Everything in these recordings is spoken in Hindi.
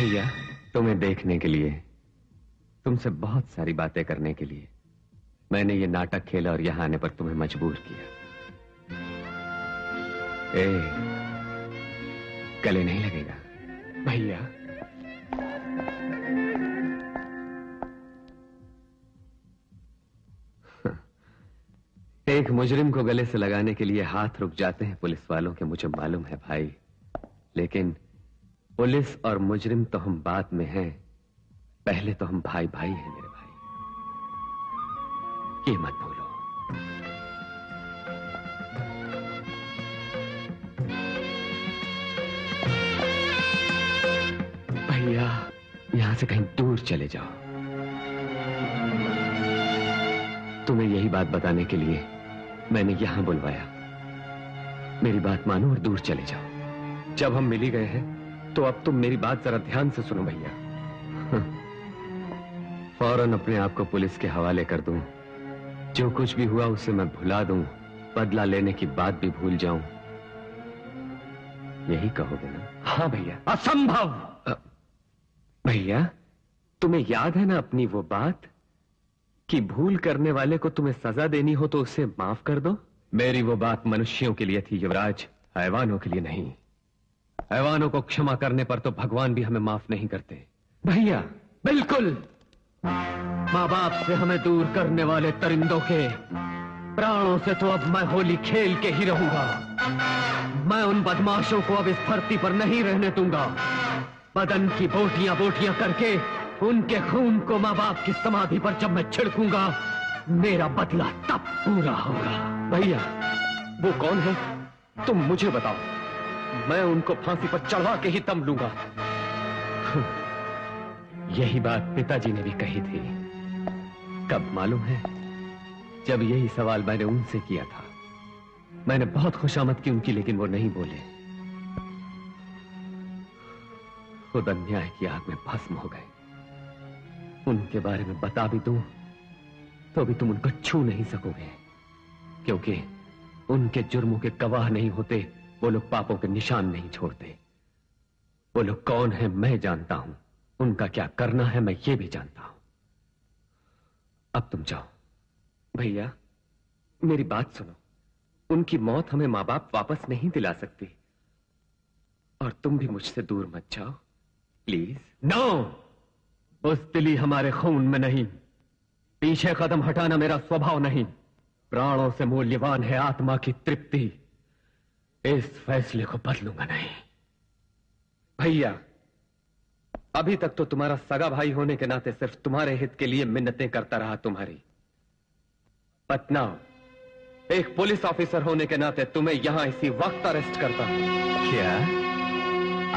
भैया, तुम्हें देखने के लिए, तुमसे बहुत सारी बातें करने के लिए मैंने ये नाटक खेला और यहां आने पर तुम्हें मजबूर किया। गले नहीं लगेगा भैया। एक मुजरिम को गले से लगाने के लिए हाथ रुक जाते हैं पुलिस वालों के, मुझे मालूम है भाई, लेकिन पुलिस और मुजरिम तो हम बाद में हैं, पहले तो हम भाई भाई हैं मेरे भाई, ये मत भूलो। भैया, यहां से कहीं दूर चले जाओ। तुम्हें यही बात बताने के लिए मैंने यहां बुलवाया। मेरी बात मानो और दूर चले जाओ। जब हम मिल ही गए हैं तो अब तुम मेरी बात जरा ध्यान से सुनो भैया। फौरन अपने आप को पुलिस के हवाले कर दूं, जो कुछ भी हुआ उसे मैं भुला दूं, बदला लेने की बात भी भूल जाऊं, यही कहोगे ना? हाँ भैया। असंभव। भैया, तुम्हें याद है ना अपनी वो बात कि भूल करने वाले को तुम्हें सजा देनी हो तो उसे माफ कर दो? मेरी वो बात मनुष्यों के लिए थी युवराज, हैवानों के लिए नहीं। हैवानों को क्षमा करने पर तो भगवान भी हमें माफ नहीं करते। भैया बिल्कुल। माँ बाप से हमें दूर करने वाले परिंदों के प्राणों से तो अब मैं होली खेल के ही रहूंगा। मैं उन बदमाशों को अब इस धरती पर नहीं रहने दूंगा। बदन की बोटियां बोटियां करके उनके खून को माँ बाप की समाधि पर जब मैं छिड़कूंगा, मेरा बदला तब पूरा होगा। भैया, वो कौन है तुम मुझे बताओ, मैं उनको फांसी पर चढ़वा के ही दम लूंगा। यही बात पिताजी ने भी कही थी। कब मालूम है? जब यही सवाल मैंने उनसे किया था। मैंने बहुत खुशामद की उनकी, लेकिन वो नहीं बोले। खुद अन्याय की आग में भस्म हो गए। उनके बारे में बता भी दूं तो भी तुम उनको छू नहीं सकोगे, क्योंकि उनके जुर्मों के गवाह नहीं होते वो लोग, पापों के निशान नहीं छोड़ते। वो लोग कौन है मैं जानता हूं, उनका क्या करना है मैं ये भी जानता हूं। अब तुम जाओ। भैया मेरी बात सुनो, उनकी मौत हमें मां बाप वापस नहीं दिला सकती, और तुम भी मुझसे दूर मत जाओ प्लीज। नो, बुज़दिली हमारे खून में नहीं, पीछे कदम हटाना मेरा स्वभाव नहीं। प्राणों से मूल्यवान है आत्मा की तृप्ति। इस फैसले को बदलूंगा नहीं। भैया, अभी तक तो तुम्हारा सगा भाई होने के नाते सिर्फ तुम्हारे हित के लिए मिन्नतें करता रहा तुम्हारी। पटना एक पुलिस ऑफिसर होने के नाते तुम्हें यहां इसी वक्त अरेस्ट करता हूं। क्या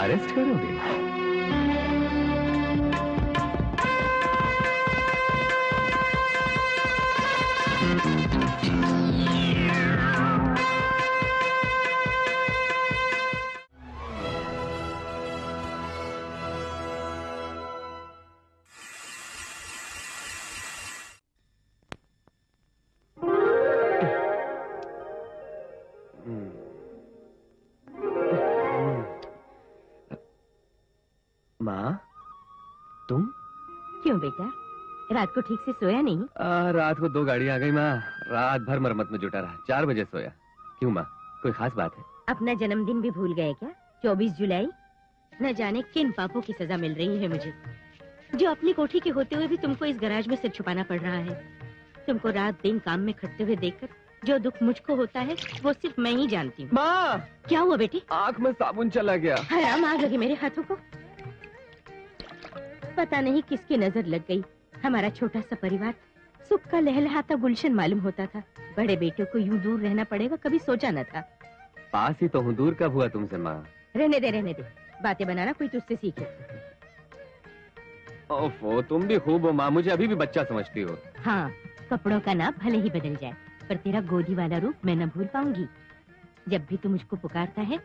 अरेस्ट करोगे? माँ, तुम? क्यों बेटा, रात को ठीक से सोया नहीं? रात को 2 गाड़ी आ गई माँ, रात भर मरम्मत में जुटा रहा, 4 बजे सोया। क्यों माँ, कोई खास बात है? अपना जन्मदिन भी भूल गए क्या? 24 जुलाई। न जाने किन पापों की सजा मिल रही है मुझे, जो अपनी कोठी के होते हुए भी तुमको इस गैराज में सिर छुपाना पड़ रहा है। तुमको रात दिन काम में खटते हुए देखकर जो दुख मुझको होता है वो सिर्फ मैं ही जानती हूँ। माँ! क्या हुआ बेटी? आँख में साबुन चला गया। हराम आग लगी मेरे हाथों को। पता नहीं किसकी नजर लग गई। हमारा छोटा सा परिवार सुख का लहलहाता गुलशन मालूम होता था। बड़े बेटों को यूं दूर रहना पड़ेगा, कभी सोचा न था। पास ही तो हूँ, दूर कब हुआ तुमसे माँ? रहने दे, बातें बनाना कोई तुझसे सीखे। ओफो, तुम भी खूब हो माँ, मुझे अभी भी बच्चा समझती हो। हाँ, कपड़ों का नाप भले ही बदल जाए, पर तेरा गोदी वाला रूप मैं न भूल पाऊंगी। जब भी तू मुझको पुकारता है,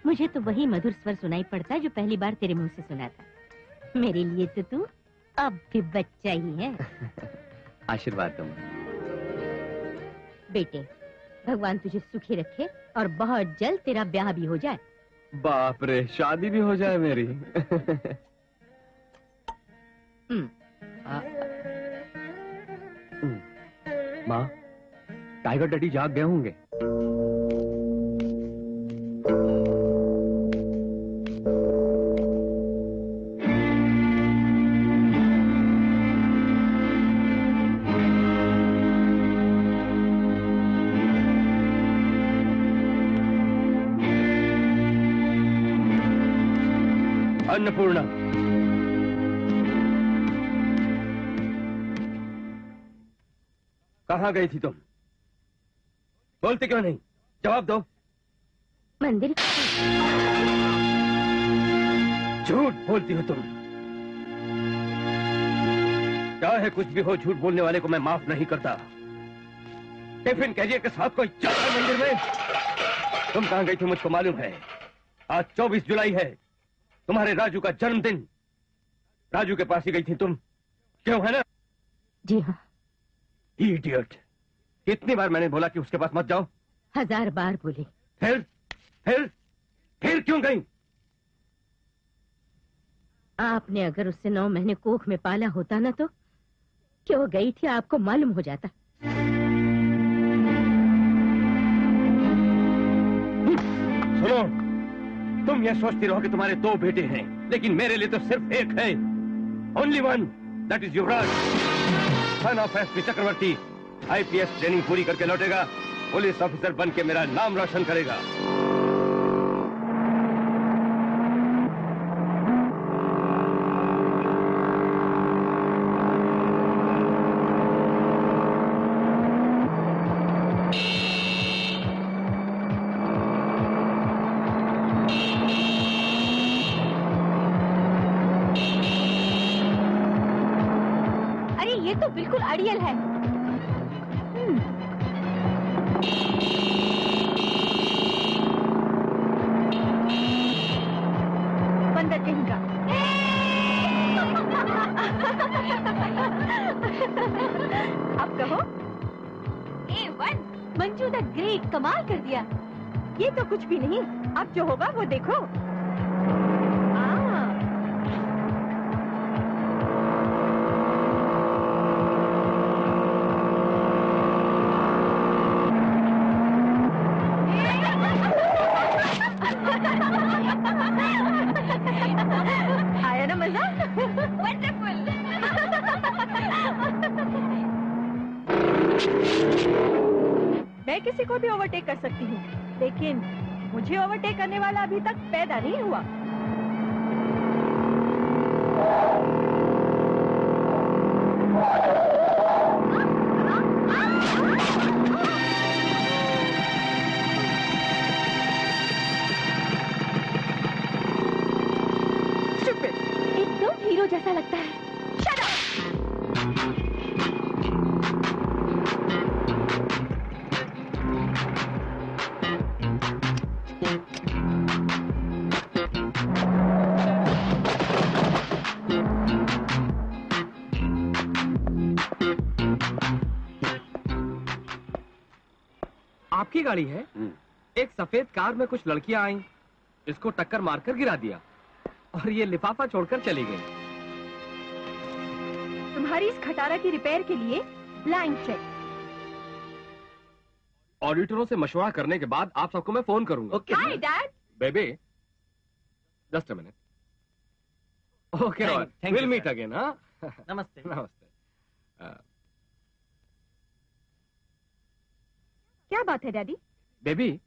मुझे तो वही मधुर स्वर सुनाई पड़ता है जो पहली बार तेरे मुंह से सुना था। मेरे लिए तो तू अब भी बच्चा ही है। आशीर्वाद दो बेटे, भगवान तुझे सुखी रखे और बहुत जल्द तेरा ब्याह भी हो जाए। बाप रे, शादी भी हो जाए मेरी। माँ, टाइगर डैडी जाग गए होंगे। अन्नपूर्णा, कहाँ गई थी तुम? बोलते क्यों नहीं? जवाब दो। मंदिर। झूठ बोलती हो तुम। चाहे कुछ भी हो, झूठ बोलने वाले को मैं माफ नहीं करता। टिफिन कैरियर के साथ कोई चल रहा है मंदिर में? तुम कहाँ गई थी मुझको मालूम है। आज 24 जुलाई है, तुम्हारे राजू का जन्मदिन। राजू के पास ही गई थी तुम, क्यों है ना? जी हाँ। इडियट, कितनी बार मैंने बोला कि उसके पास मत जाओ? 1000 बार बोली। फिर क्यों गई? आपने अगर उससे 9 महीने कोख में पाला होता ना तो क्यों गई थी आपको मालूम हो जाता। सुनो, तुम ये सोचती रहो कि तुम्हारे 2 बेटे हैं, लेकिन मेरे लिए तो सिर्फ एक है। Only one, that is Yuvraj, son of SP Chakravarti. IPS training पूरी करके लौटेगा, पुलिस ऑफिसर बन के मेरा नाम रोशन करेगा। अरे ये तो बिल्कुल अड़ियल है। बंदर कहीं का। अब कहो। A1 मंजू द ग्रेट, कमाल कर दिया। ये तो कुछ भी नहीं, अब जो होगा वो देखो। आया ना मजा? वंडरफुल। मैं किसी को भी ओवरटेक कर सकती हूँ, लेकिन मुझे ओवरटेक करने वाला अभी तक पैदा नहीं हुआ। एकदम हीरो जैसा लगता है। Shut up! आपकी गाड़ी है? एक सफेद कार में कुछ लड़कियां आईं, इसको टक्कर मारकर गिरा दिया और ये लिफाफा छोड़कर चली गई। तुम्हारी इस खटारा की रिपेयर के लिए ब्लैंक चेक। ऑडिटरों से मशवरा करने के बाद आप सबको मैं फोन करूंगा। Okay hi dad. Baby, just a minute. Okay, will meet again. हाँ, नमस्ते। नमस्ते। क्या बात है डैडी? बेबी,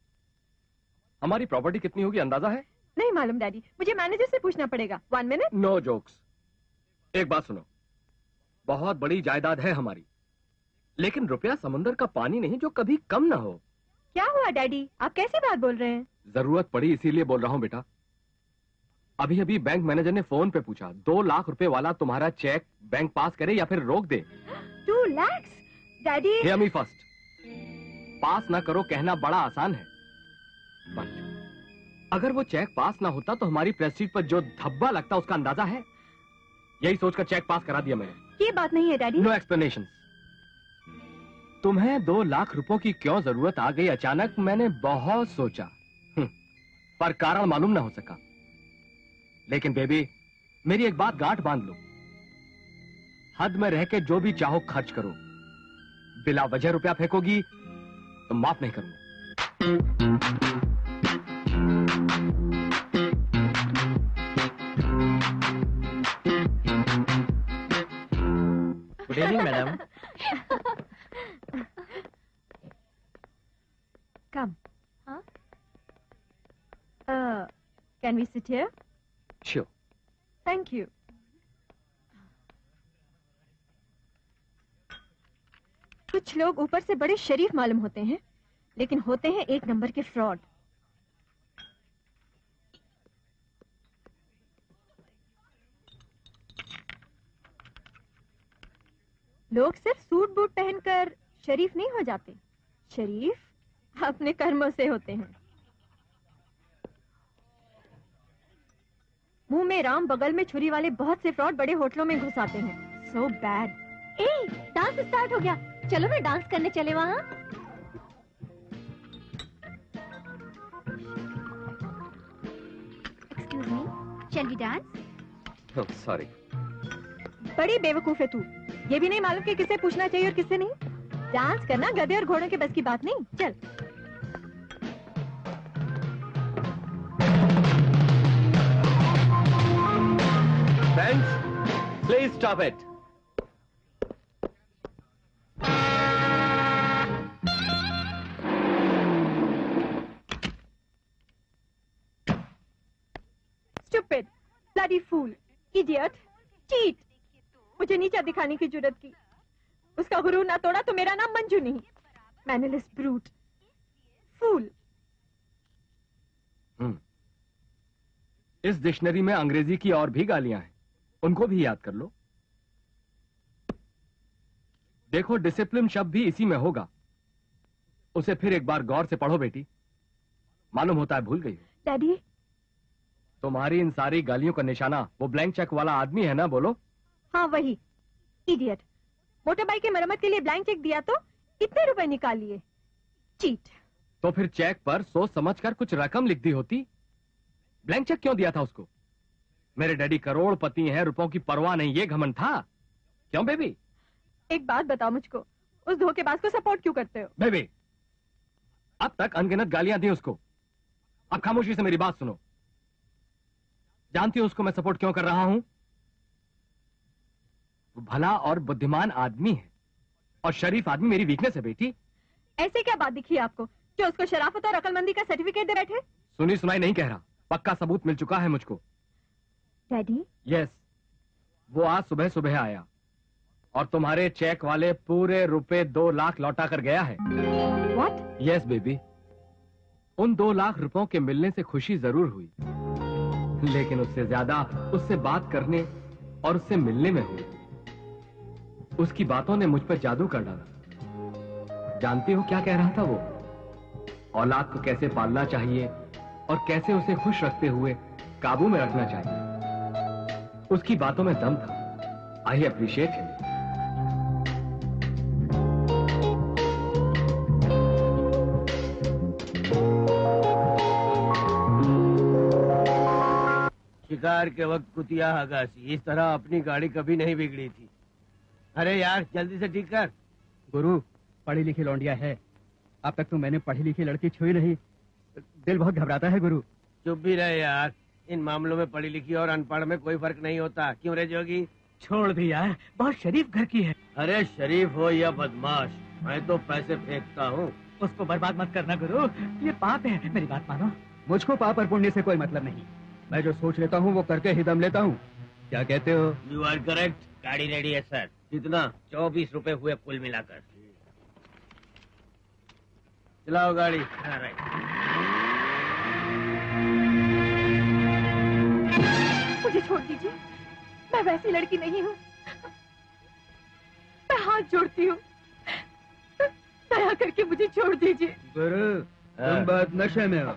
हमारी प्रॉपर्टी कितनी होगी अंदाजा है? नहीं मालूम डैडी, मुझे मैनेजर से पूछना पड़ेगा। 1 मिनट। No jokes. एक बात सुनो, बहुत बड़ी जायदाद है हमारी, लेकिन रुपया समुंदर का पानी नहीं जो कभी कम ना हो। क्या हुआ डैडी, आप कैसी बात बोल रहे हैं? जरूरत पड़ी इसीलिए बोल रहा हूँ बेटा। अभी अभी बैंक मैनेजर ने फोन पे पूछा, 2 लाख रुपए वाला तुम्हारा चेक बैंक पास करे या फिर रोक दे। 2 lakh daddy. Hear me first, pass ना करो कहना बड़ा आसान है, बट अगर वो चेक पास ना होता तो हमारी प्रेस्टीज पर जो धब्बा लगता उसका अंदाजा है। यही सोचकर चेक पास करा दिया मैंने। ये बात नहीं है डैडी। No explanation. तुम्हें 2 लाख रुपयों की क्यों जरूरत आ गई अचानक, मैंने बहुत सोचा, पर कारण मालूम ना हो सका। लेकिन बेबी, मेरी एक बात गांठ बांध लो, हद में रह के जो भी चाहो खर्च करो, बिला वजह रुपया फेंकोगी तो माफ नहीं करूंगा। Good evening madam. Come. Huh? Can we sit here? Sure. Thank you. कुछ लोग ऊपर से बड़े शरीफ मालूम होते हैं, लेकिन होते हैं एक नंबर के फ्रॉड। लोग सिर्फ सूट बूट पहनकर शरीफ नहीं हो जाते, शरीफ अपने कर्मों से होते हैं। मुंह में राम बगल में छुरी वाले बहुत से फ्रॉड बड़े होटलों में घुस आते हैं। So bad. डांस स्टार्ट हो गया, चलो मैं डांस करने चले वहां। Excuse me, shall we dance? Oh sorry. बड़ी बेवकूफ है तू, ये भी नहीं मालूम कि किसे पूछना चाहिए और किसे नहीं। डांस करना गधे और घोड़ों के बस की बात नहीं। चल। Friends, please stop it. Stupid, bloody fool, idiot, cheat। मुझे नीचा दिखाने की जरूरत की। उसका गुरूर ना तोड़ा तो मेरा नाम मंजू नहीं। मैनरलेस ब्रूट, फूल। इस डिक्शनरी में अंग्रेजी की और भी गालियां हैं, उनको भी याद कर लो। देखो, डिसिप्लिन शब्द भी इसी में होगा। उसे फिर एक बार गौर से पढ़ो बेटी, मालूम होता है भूल गई हो। डैडी, तुम्हारी इन सारी गालियों का निशाना वो ब्लैंक चेक वाला आदमी है ना? बोलो। हाँ वही, इडियट। मोटर बाइक की मरम्मत के लिए ब्लैंक चेक दिया तो इतने रुपए निकाल लिए। चीट। तो फिर चेक पर सोच समझकर कुछ रकम लिख दी होती। ब्लैंक चेक क्यों दिया था उसको? मेरे डैडी करोड़पति हैं, रुपयों की परवाह नहीं, ये घमंड था। क्यों बेबी? एक बात बताओ मुझको, उस धोखेबाज को सपोर्ट क्यों करते हो? बेबी, अब तक अनगिनत गालियां दी उसको, अब खामोशी से मेरी बात सुनो। जानती हो उसको मैं सपोर्ट क्यों कर रहा हूं? वो भला और बुद्धिमान आदमी है और शरीफ आदमी मेरी वीकनेस है बेटी। ऐसे क्या बात दिखी आपको जो उसको शराफत और अकलमंदी का सर्टिफिकेट दे बैठे? सुनी सुनाई नहीं कह रहा, पक्का सबूत मिल चुका है मुझको। डैडी? यस, वो आज सुबह सुबह आया और तुम्हारे चेक वाले पूरे रुपए 2 लाख लौटा कर गया है। What? यस बेबी, उन 2 लाख रुपयों के मिलने से खुशी जरूर हुई, लेकिन उससे ज्यादा उससे बात करने और उससे मिलने में हुई। उसकी बातों ने मुझ पर जादू कर डाला। जानती हो क्या कह रहा था वो? औलाद को कैसे पालना चाहिए और कैसे उसे खुश रखते हुए काबू में रखना चाहिए। उसकी बातों में दम था। I appreciate him. शिकार के वक्त कुतिया हगासी, इस तरह अपनी गाड़ी कभी नहीं बिगड़ी थी। अरे यार जल्दी से ठीक कर। गुरु, पढ़ी लिखी लौंडिया है, अब तक तो मैंने पढ़ी लिखी लड़की छुई नहीं। दिल बहुत घबराता है गुरु। चुप भी रहे यार, इन मामलों में पढ़ी लिखी और अनपढ़ में कोई फर्क नहीं होता। क्यों रे जोगी? छोड़ दी यार, बहुत शरीफ घर की है। अरे शरीफ हो या बदमाश, मैं तो पैसे फेंकता हूँ। उसको बर्बाद मत करना गुरु, ये पाप है। मेरी बात मानो। मुझको पाप और पुण्य से कोई मतलब नहीं, मैं जो सोच लेता हूँ वो करके ही दम लेता हूँ। क्या कहते हो? You are correct. गाड़ी रेडी है सर। कितना? 24 रुपए हुए कुल मिलाकर। चलाओ गाड़ी। राइट। मुझे छोड़ दीजिए, मैं वैसी लड़की नहीं हूँ। मैं हाथ जोड़ती हूँ, दया करके मुझे छोड़ दीजिए। गुरु, तुम बहुत नशे में हो।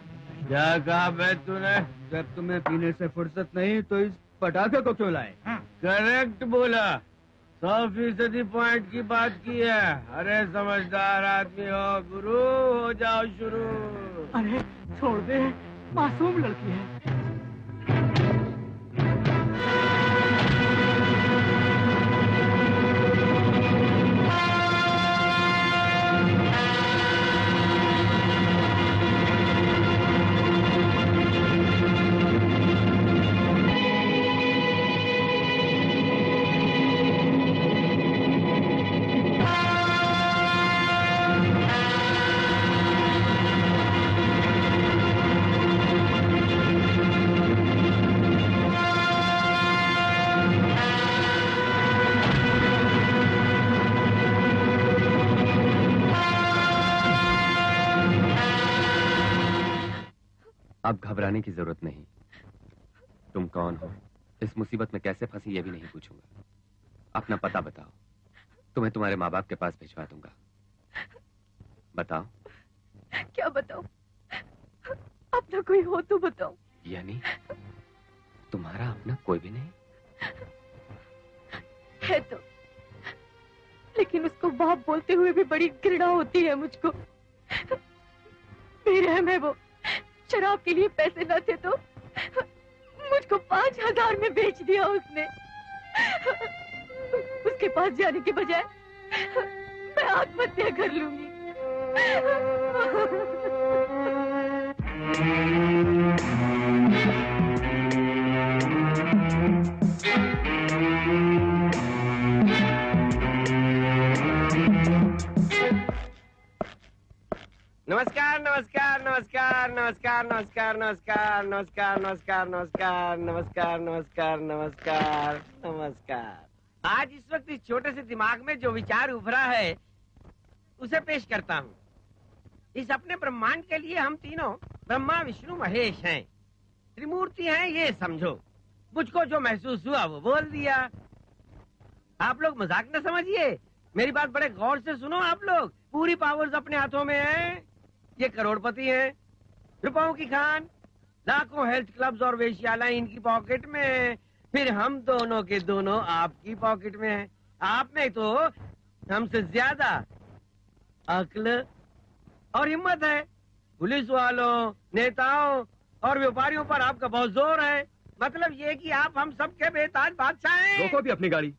क्या कहा बे तूने? जब तुम्हें पीने से फुर्सत नहीं तो इस पटाखे को क्यों लाए? करेक्ट बोला, 100% पॉइंट की बात की है। अरे समझदार आदमी हो गुरु, हो जाओ शुरू। अरे छोड़ दे, मासूम लड़की है। अब घबराने की जरूरत नहीं। तुम कौन हो, इस मुसीबत में कैसे फंसी ये भी नहीं पूछूंगा। अपना पता बताओ, तुम्हें तुम्हारे माँ बाप के पास भिजवा दूंगा। बताओ। क्या बताओ? अपना कोई हो तो बताओ। यानी तुम्हारा अपना कोई भी नहीं? है तो, लेकिन उसको बाप बोलते हुए भी बड़ी घृणा होती है मुझको। बेरहम है वो। शराब के लिए पैसे न थे तो मुझको 5,000 में बेच दिया उसने। उसके पास जाने के बजाय मैं आत्महत्या कर लूंगी। नमस्कार नमस्कार नमस्कार नमस्कार नमस्कार नमस्कार नमस्कार नमस्कार नमस्कार नमस्कार नमस्कार नमस्कार नमस्कार। आज इस वक्त इस छोटे से दिमाग में जो विचार उभरा है उसे पेश करता हूँ। इस अपने ब्रह्मांड के लिए हम तीनों ब्रह्मा विष्णु महेश हैं, त्रिमूर्ति हैं ये समझो। मुझको जो महसूस हुआ वो बोल दिया। आप लोग मजाक न समझिए, मेरी बात बड़े गौर से सुनो। आप लोग पूरी पावर्स अपने हाथों में है। ये करोड़पति हैं, रुपयों की खान, लाखों हेल्थ क्लब्स और वेश्यालय इनकी पॉकेट में है। फिर हम दोनों के दोनों आपकी पॉकेट में है। आप में तो हमसे ज्यादा अक्ल और हिम्मत है। पुलिस वालों, नेताओं और व्यापारियों पर आपका बहुत जोर है। मतलब ये कि आप हम सब के बेताज बादशाह हैं। रोको भी अपनी गाड़ी।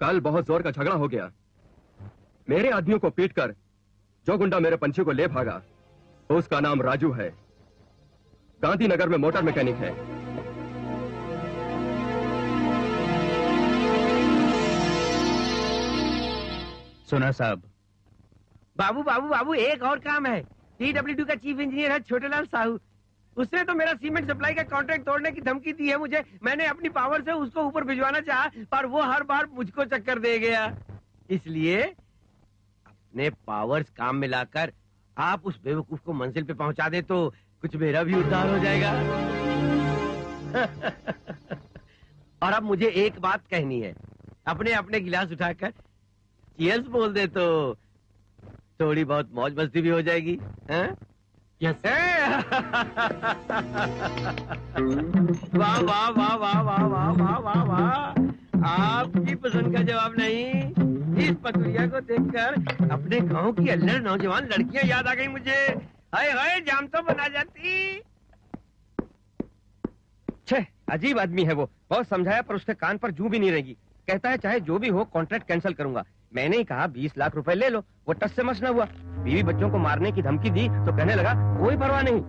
कल बहुत जोर का झगड़ा हो गया। मेरे आदमियों को पीटकर जो गुंडा मेरे पंछी को ले भागा उसका नाम राजू है। गांधीनगर में मोटर मैकेनिक है। सुना साहब। बाबू बाबू बाबू एक और काम है। TWD का चीफ इंजीनियर है छोटेलाल साहू। उसने तो मेरा सीमेंट सप्लाई का कॉन्ट्रैक्ट तोड़ने की धमकी दी है मुझे। मैंने अपनी पावर से उसको ऊपर भिजवाना चाहा, पर वो हर बार मुझको चक्कर दे गया। इसलिए अपने पावर्स काम मिलाकर आप उस बेवकूफ को मंजिल पे पहुंचा दे तो कुछ मेरा भी उद्धार हो जाएगा। और अब मुझे एक बात कहनी है। अपने अपने गिलास उठाकर चीयर्स बोल दे तो थोड़ी बहुत मौज मस्ती भी हो जाएगी। यस। वाह वाह वाह वाह वाह वाह वाह वाह वाह। आपकी पसंद का जवाब नहीं। इस पतुरिया को देखकर अपने गांव की अल्लड़ नौजवान लड़कियां याद आ गई मुझे। हाय हाय जाम तो बना जाती। छे, अजीब आदमी है वो। बहुत समझाया पर उसके कान पर जू भी नहीं रहेगी। कहता है चाहे जो भी हो कॉन्ट्रैक्ट कैंसिल करूंगा। मैंने ही कहा 20 लाख रुपए ले लो। वो टस से मस न हुआ। बीवी बच्चों को मारने की धमकी दी तो कहने लगा कोई परवाह नहीं।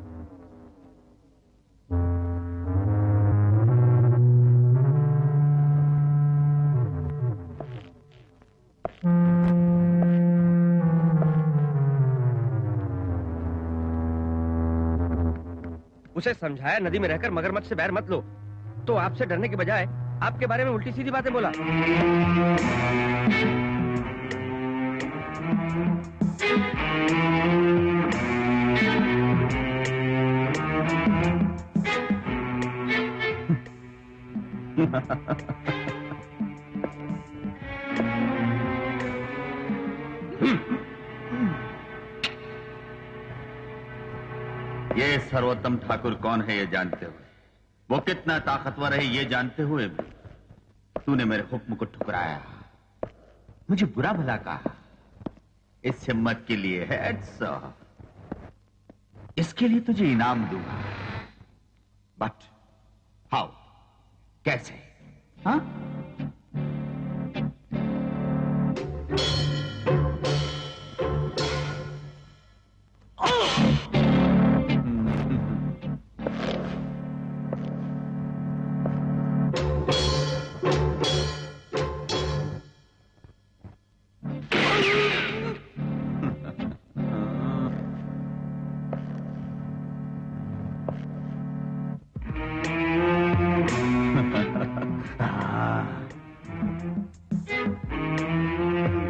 उसे समझाया नदी में रहकर मगरमच्छ से बैर मत लो, तो आपसे डरने के बजाय आपके बारे में उल्टी सीधी बातें बोला। ये सर्वोत्तम ठाकुर कौन है ये जानते हुए, वो कितना ताकतवर है ये जानते हुए भी तूने मेरे हुक्म को ठुकराया, मुझे बुरा भला कहा। इस हिम्मत के लिए हेड्स ऑफ। इसके लिए तुझे इनाम दूंगा। बट हाउ, कैसे? हाँ?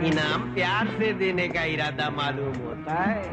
इनाम प्यार से देने का इरादा मालूम होता है।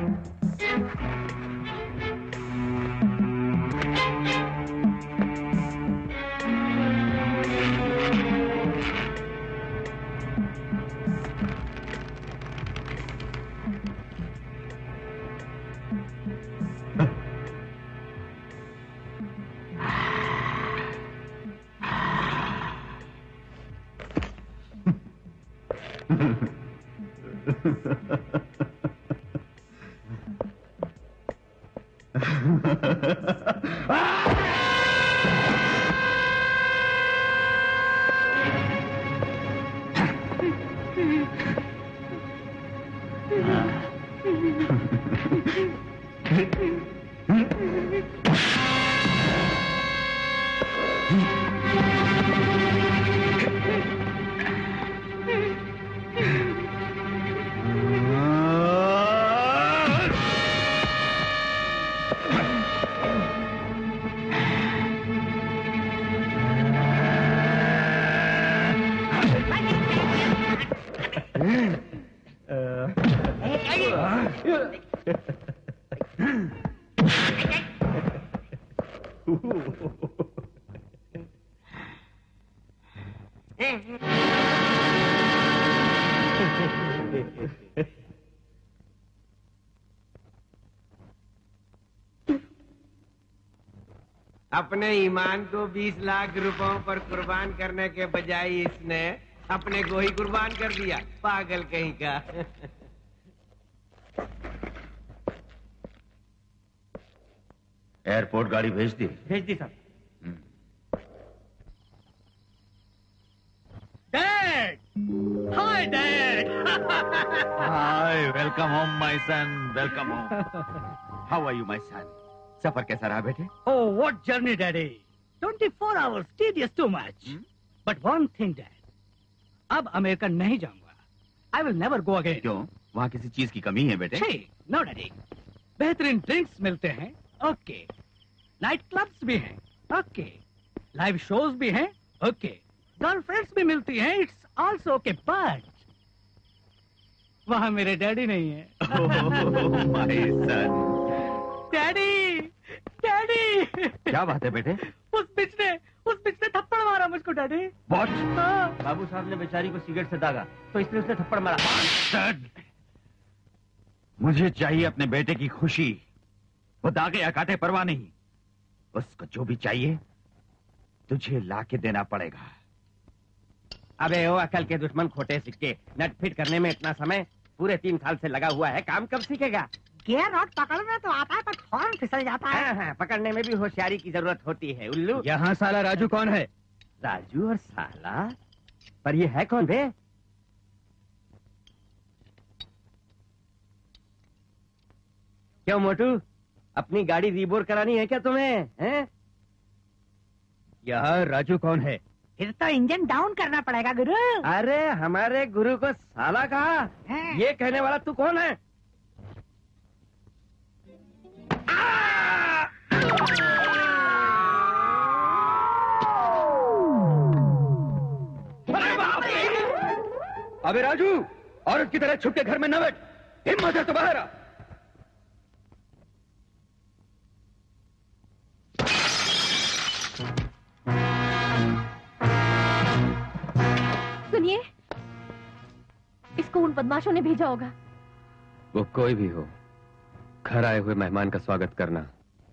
अपने ईमान को 20 लाख रुपयों पर कुर्बान करने के बजाय इसने अपने को ही कुर्बान कर दिया, पागल कहीं का। एयरपोर्ट गाड़ी भेज दी? भेज दी साहब। Dad! Hi dad! Hi, welcome home my son, welcome home. How are you my son? सफर कैसा रहा बेटे? Oh, what journey, Daddy! 24 hours, tedious too much. But one thing, Dad. अब अमेरिका नहीं जाऊंगा. I will never go again. क्यों? वहाँ किसी चीज की कमी है बेटे? No, Daddy. बेहतरीन ड्रिंक्स मिलते हैं, ओके. नाइट क्लब्स भी हैं, ओके. लाइव शोज भी हैं, ओके. गर्लफ्रेंड्स भी मिलती हैं, इट्स ऑल्सो ओके. बट वहाँ मेरे डैडी नहीं है. Oh, my son. Daddy, daddy! क्या बात है बेटे? उस बिच ने थप्पड़ मारा मुझको डैडी. What? हाँ. बाबू साहब ने बेचारी को सिगरेट से दागा तो इसलिए उसने थप्पड़ मारा। Bastard! मुझे चाहिए अपने बेटे की खुशी, वो दागे या काटे परवाह नहीं। उसको जो भी चाहिए तुझे लाके देना पड़ेगा। अबे ओ अकल के दुश्मन खोटे सिक्के, नट फिट करने में इतना समय पूरे 3 साल से लगा हुआ है, काम कब सीखेगा? गियर रॉड पकड़ने तो आता है पर फौरन फिसल जाता है। हाँ, पकड़ने में भी होशियारी की जरूरत होती है उल्लू। यहाँ साला राजू कौन है? राजू और साला? पर ये है कौन बे? क्यों मोटू, अपनी गाड़ी रीबोर करानी है क्या तुम्हें? हैं? यहाँ राजू कौन है? फिर तो इंजन डाउन करना पड़ेगा गुरु। अरे हमारे गुरु को साला कहा? हैं? ये कहने वाला तू कौन है? अबे राजू, औरत की तरह छुप के घर में न बैठ, हिम्मत है तो बाहर आ। सुनिए, इसको उन बदमाशों ने भेजा होगा। वो कोई भी हो, घर आए हुए मेहमान का स्वागत करना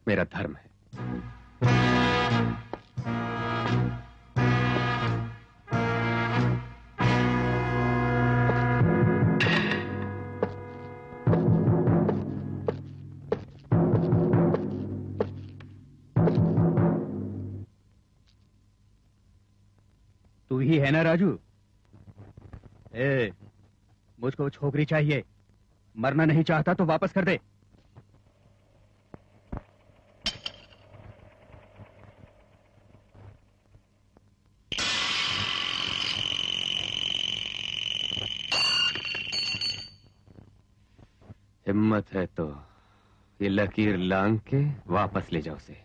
मेरा धर्म है। तू ही है ना राजू? मुझको छोकरी चाहिए, मरना नहीं चाहता तो वापस कर दे। हिम्मत है तो ये लकीर लांग के वापस ले जाओ उसे।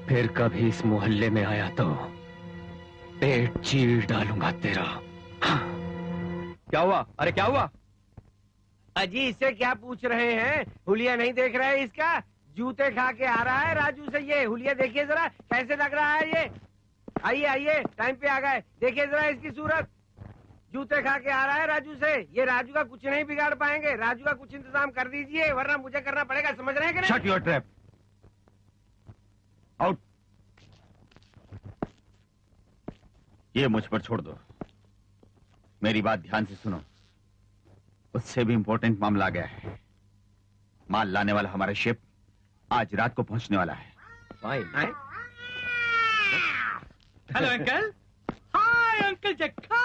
फिर कभी इस मोहल्ले में आया तो पेट चीर डालूंगा तेरा। क्या हुआ? अरे क्या हुआ? अजी इससे क्या पूछ रहे हैं? हुलिया नहीं देख रहे हैं इसका? जूते खा के आ रहा है राजू से। ये हुलिया देखिए जरा कैसे लग रहा है ये। आइए आइए, टाइम पे आ गए। देखिए जरा इसकी सूरत। जूते खा के आ रहा है राजू से। ये राजू का कुछ नहीं बिगाड़ पाएंगे। राजू का कुछ इंतजाम कर दीजिए वरना मुझे करना पड़ेगा। समझ रहे हैं कि नहीं? Shut your trap. आउट। ये मुझ पर छोड़ दो। मेरी बात ध्यान से सुनो। उससे भी इंपॉर्टेंट मामला आ गया है। माल लाने वाला हमारा शिप आज रात को पहुंचने वाला है। Fine. Hello uncle. Hi uncle Jakka.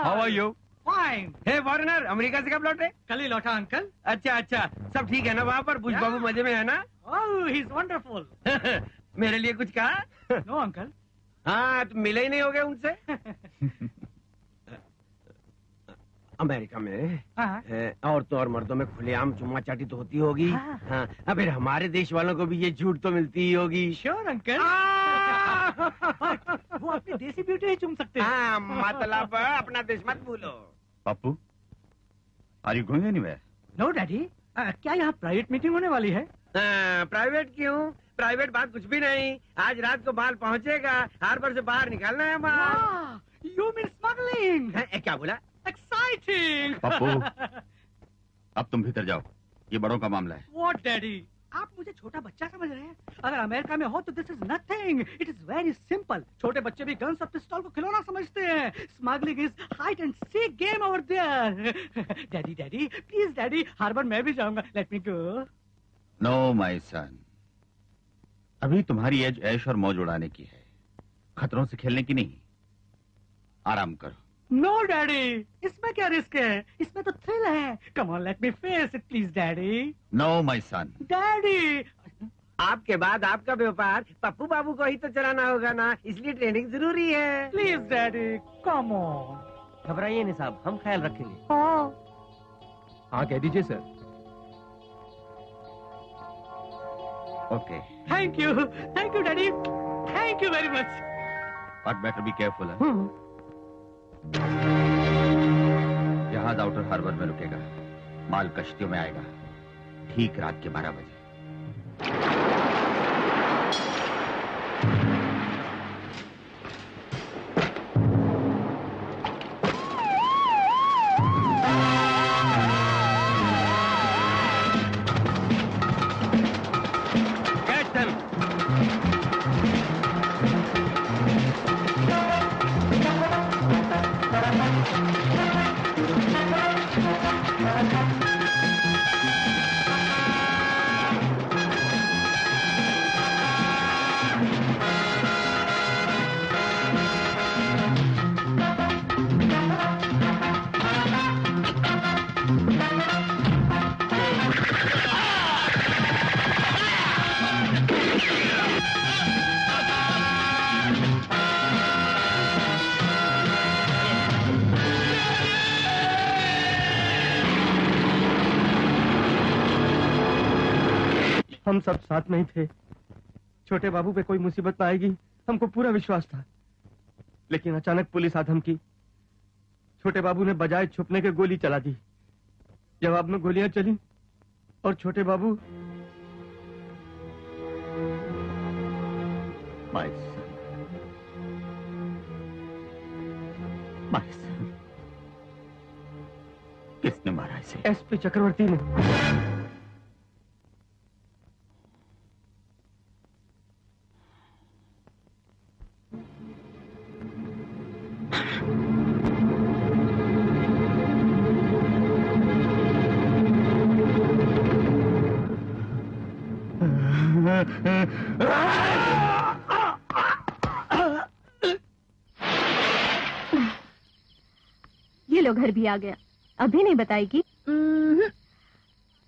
How are you? Fine. Hey foreigner, America से कब लौटे? कल ही लौटा अंकल। अच्छा अच्छा, सब ठीक है ना वहाँ पर? बुश बाबू मजे में है ना? Oh he is wonderful. मेरे लिए कुछ कहा? No uncle. हाँ, तुम मिले ही नहीं होगे उनसे। अमेरिका में औरतों और मर्दों में खुलेआम चुम्मा चाटी तो होती होगी। हाँ, अब फिर हमारे देश वालों को भी ये झूठ तो मिलती ही होगी। Sure uncle. वो अपनी देसी ब्यूटी ही चुम सकते हैं। हाँ, मतलब अपना देश मत भूलो। Pappu, are you going anywhere? No daddy. क्या यहाँ प्राइवेट मीटिंग होने वाली है? प्राइवेट क्यों? प्राइवेट बात कुछ भी नहीं। आज रात को माल पहुँचेगा। हार्बर से बाहर निकालना है माल। You mean smuggling? क्या बोला? एक्साइटिंग। पप्पू, अब तुम भीतर जाओ। ये बड़ों का मामला है। What daddy? आप मुझे छोटा बच्चा समझ रहे हैं? अगर अमेरिका में हो तो this is nothing. It is very simple. छोटे बच्चे भी गन्स और पिस्तौल को खिलौना समझते हैं। Smuggling is hide and seek game over there. Daddy daddy please daddy, harbour मैं भी जाऊंगा। Let me go. No my son, अभी तुम्हारी एज ऐश और मौज उड़ाने की है, खतरों से खेलने की नहीं। आराम करो। नो डैडी, इसमें क्या रिस्क है? इसमें तो थ्रिल है। Come on let me face it please daddy. No my son. Daddy, आपके बाद आपका व्यापार पप्पू बाबू को ही तो चलाना होगा ना, इसलिए ट्रेनिंग जरूरी है। Please daddy come on. घबराइए नहीं साहब, हम ख्याल रखेंगे। हाँ कह दीजिए sir. Okay. Thank you daddy, thank you very much. But better be careful है। जहाज आउटर हार्बर में रुकेगा, माल कश्तियों में आएगा ठीक रात के 12 बजे। हम सब साथ में ही थे। छोटे बाबू पे कोई मुसीबत ना आएगी हमको पूरा विश्वास था, लेकिन अचानक पुलिस आ धमकी। छोटे बाबू ने बजाय छुपने के गोली चला दी। जवाब में गोलियां चली और छोटे बाबू किसने मारा इसे? एसपी चक्रवर्ती ने। ये लो घर भी आ गया। अभी नहीं बताएगी?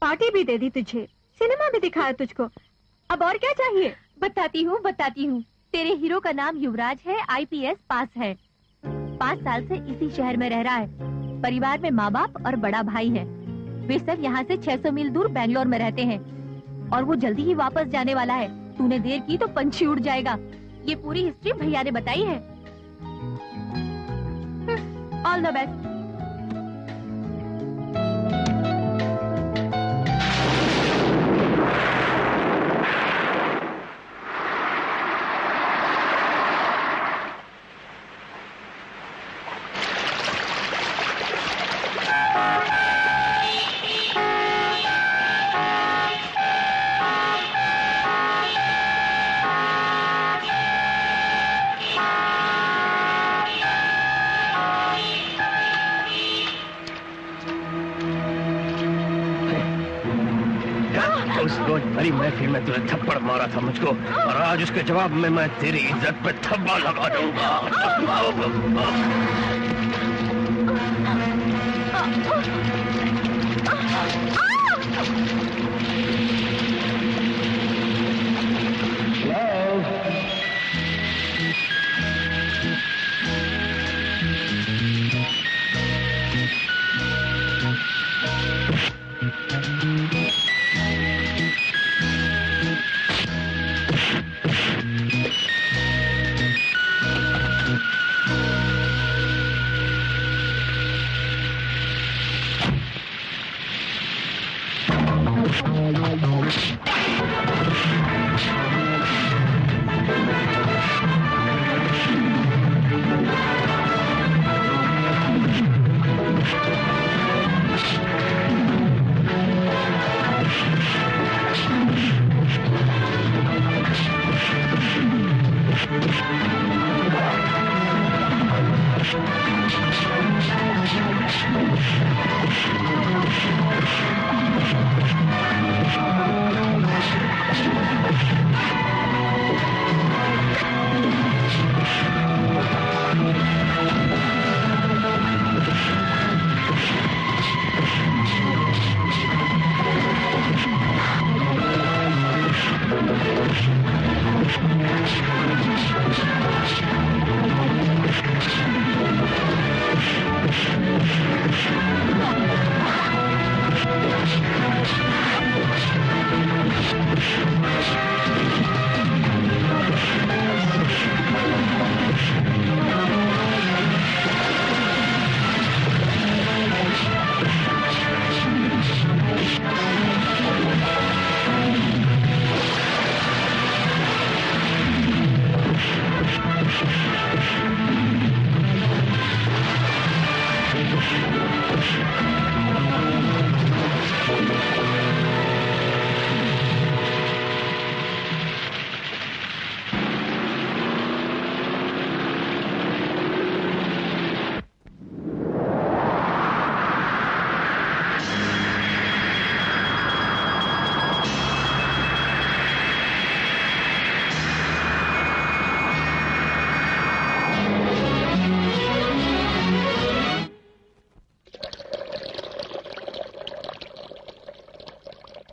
पार्टी भी दे दी तुझे, सिनेमा भी दिखाया तुझको, अब और क्या चाहिए? बताती हूँ। तेरे हीरो का नाम युवराज है, IPS पास है, 5 साल से इसी शहर में रह रहा है। परिवार में माँ बाप और बड़ा भाई है। वे सब यहाँ से 600 मील दूर बैंगलोर में रहते हैं और वो जल्दी ही वापस जाने वाला है। तूने देर की तो पंछी उड़ जाएगा। ये पूरी हिस्ट्री भैया ने बताई है। All the best. भरी महफिल में तुझे थप्पड़ मारा था मुझको, और आज उसके जवाब में मैं तेरी इज्जत पे थप्पड़ लगा दूंगा।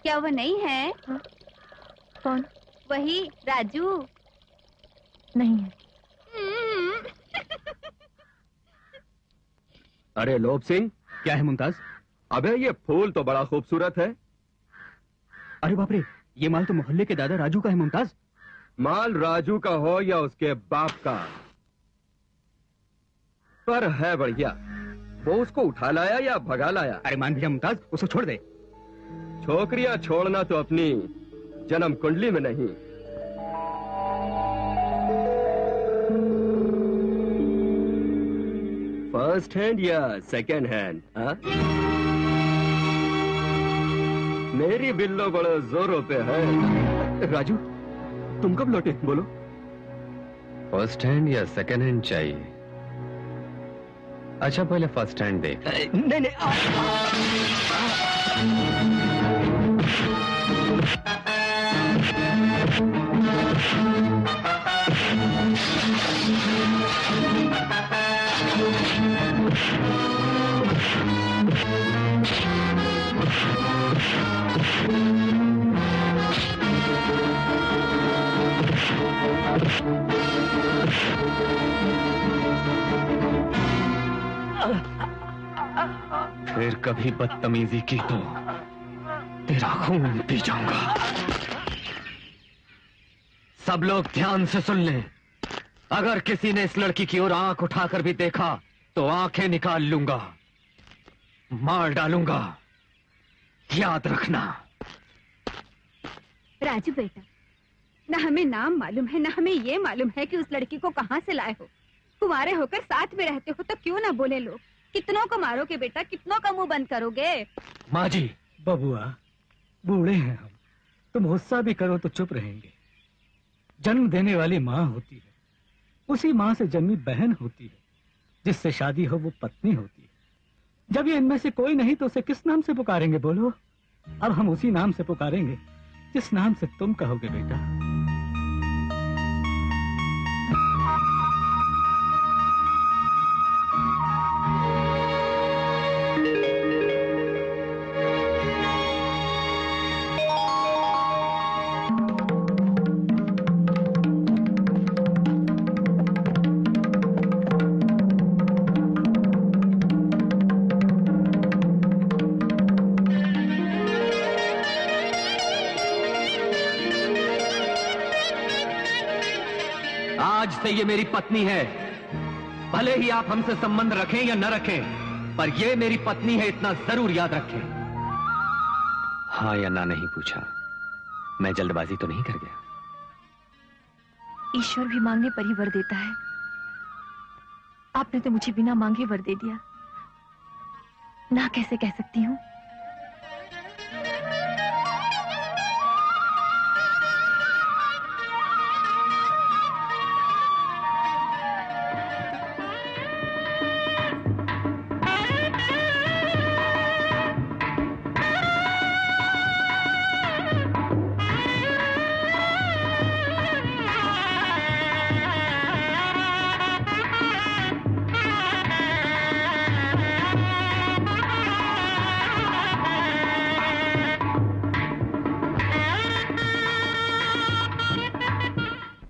क्या वो नहीं है? हाँ? कौन? वही राजू। नहीं है। अरे लोभ सिंह, क्या है मुमताज? अबे ये फूल तो बड़ा खूबसूरत है। अरे बाप रे, ये माल तो मोहल्ले के दादा राजू का है मुमताज। माल राजू का हो या उसके बाप का, पर है बढ़िया। वो उसको उठा लाया या भगा लाया? अरे मान भैया मुमताज, उसको छोड़ दे। छोकरियां छोड़ना तो अपनी जन्म कुंडली में नहीं। फर्स्ट हैंड या सेकंड हैंड? मेरी बिल्लो बड़े जोरों पे है। राजू तुम कब लौटे बोलो? फर्स्ट हैंड या सेकंड हैंड चाहिए? अच्छा पहले फर्स्ट हैंड देख। नहीं नहीं फिर कभी बदतमीजी की तो तेरा खून पी जाऊंगा। सब लोग ध्यान से सुन लें, अगर किसी ने इस लड़की की ओर आंख उठाकर भी देखा तो आंखें निकाल लूंगा, मार डालूंगा, याद रखना। राजू बेटा, न हमें नाम मालूम है, न हमें ये मालूम है कि उस लड़की को कहाँ से लाए हो। कुंवारे होकर साथ में रहते हो तो क्यों ना बोले लोग। कितनों को मारोगे बेटा, कितनों का मुंह बंद करोगे? माँ जी, बबुआ बूढ़े हैं हम, तुम गुस्सा भी करो तो चुप रहेंगे। जन्म देने वाली माँ होती है, उसी माँ से जन्मी बहन होती है, जिससे शादी हो वो पत्नी होती है। जब ये इनमें से कोई नहीं तो उसे किस नाम से पुकारेंगे बोलो? अब हम उसी नाम से पुकारेंगे जिस नाम से तुम कहोगे बेटा। आज से ये मेरी पत्नी है। भले ही आप हमसे संबंध रखें या न रखें, पर ये मेरी पत्नी है, इतना जरूर याद रखें। हाँ या ना नहीं पूछा, मैं जल्दबाजी तो नहीं कर गया? ईश्वर भी मांगने पर ही वर देता है। आपने तो मुझे बिना मांगे वर दे दिया, ना कैसे कह सकती हूँ।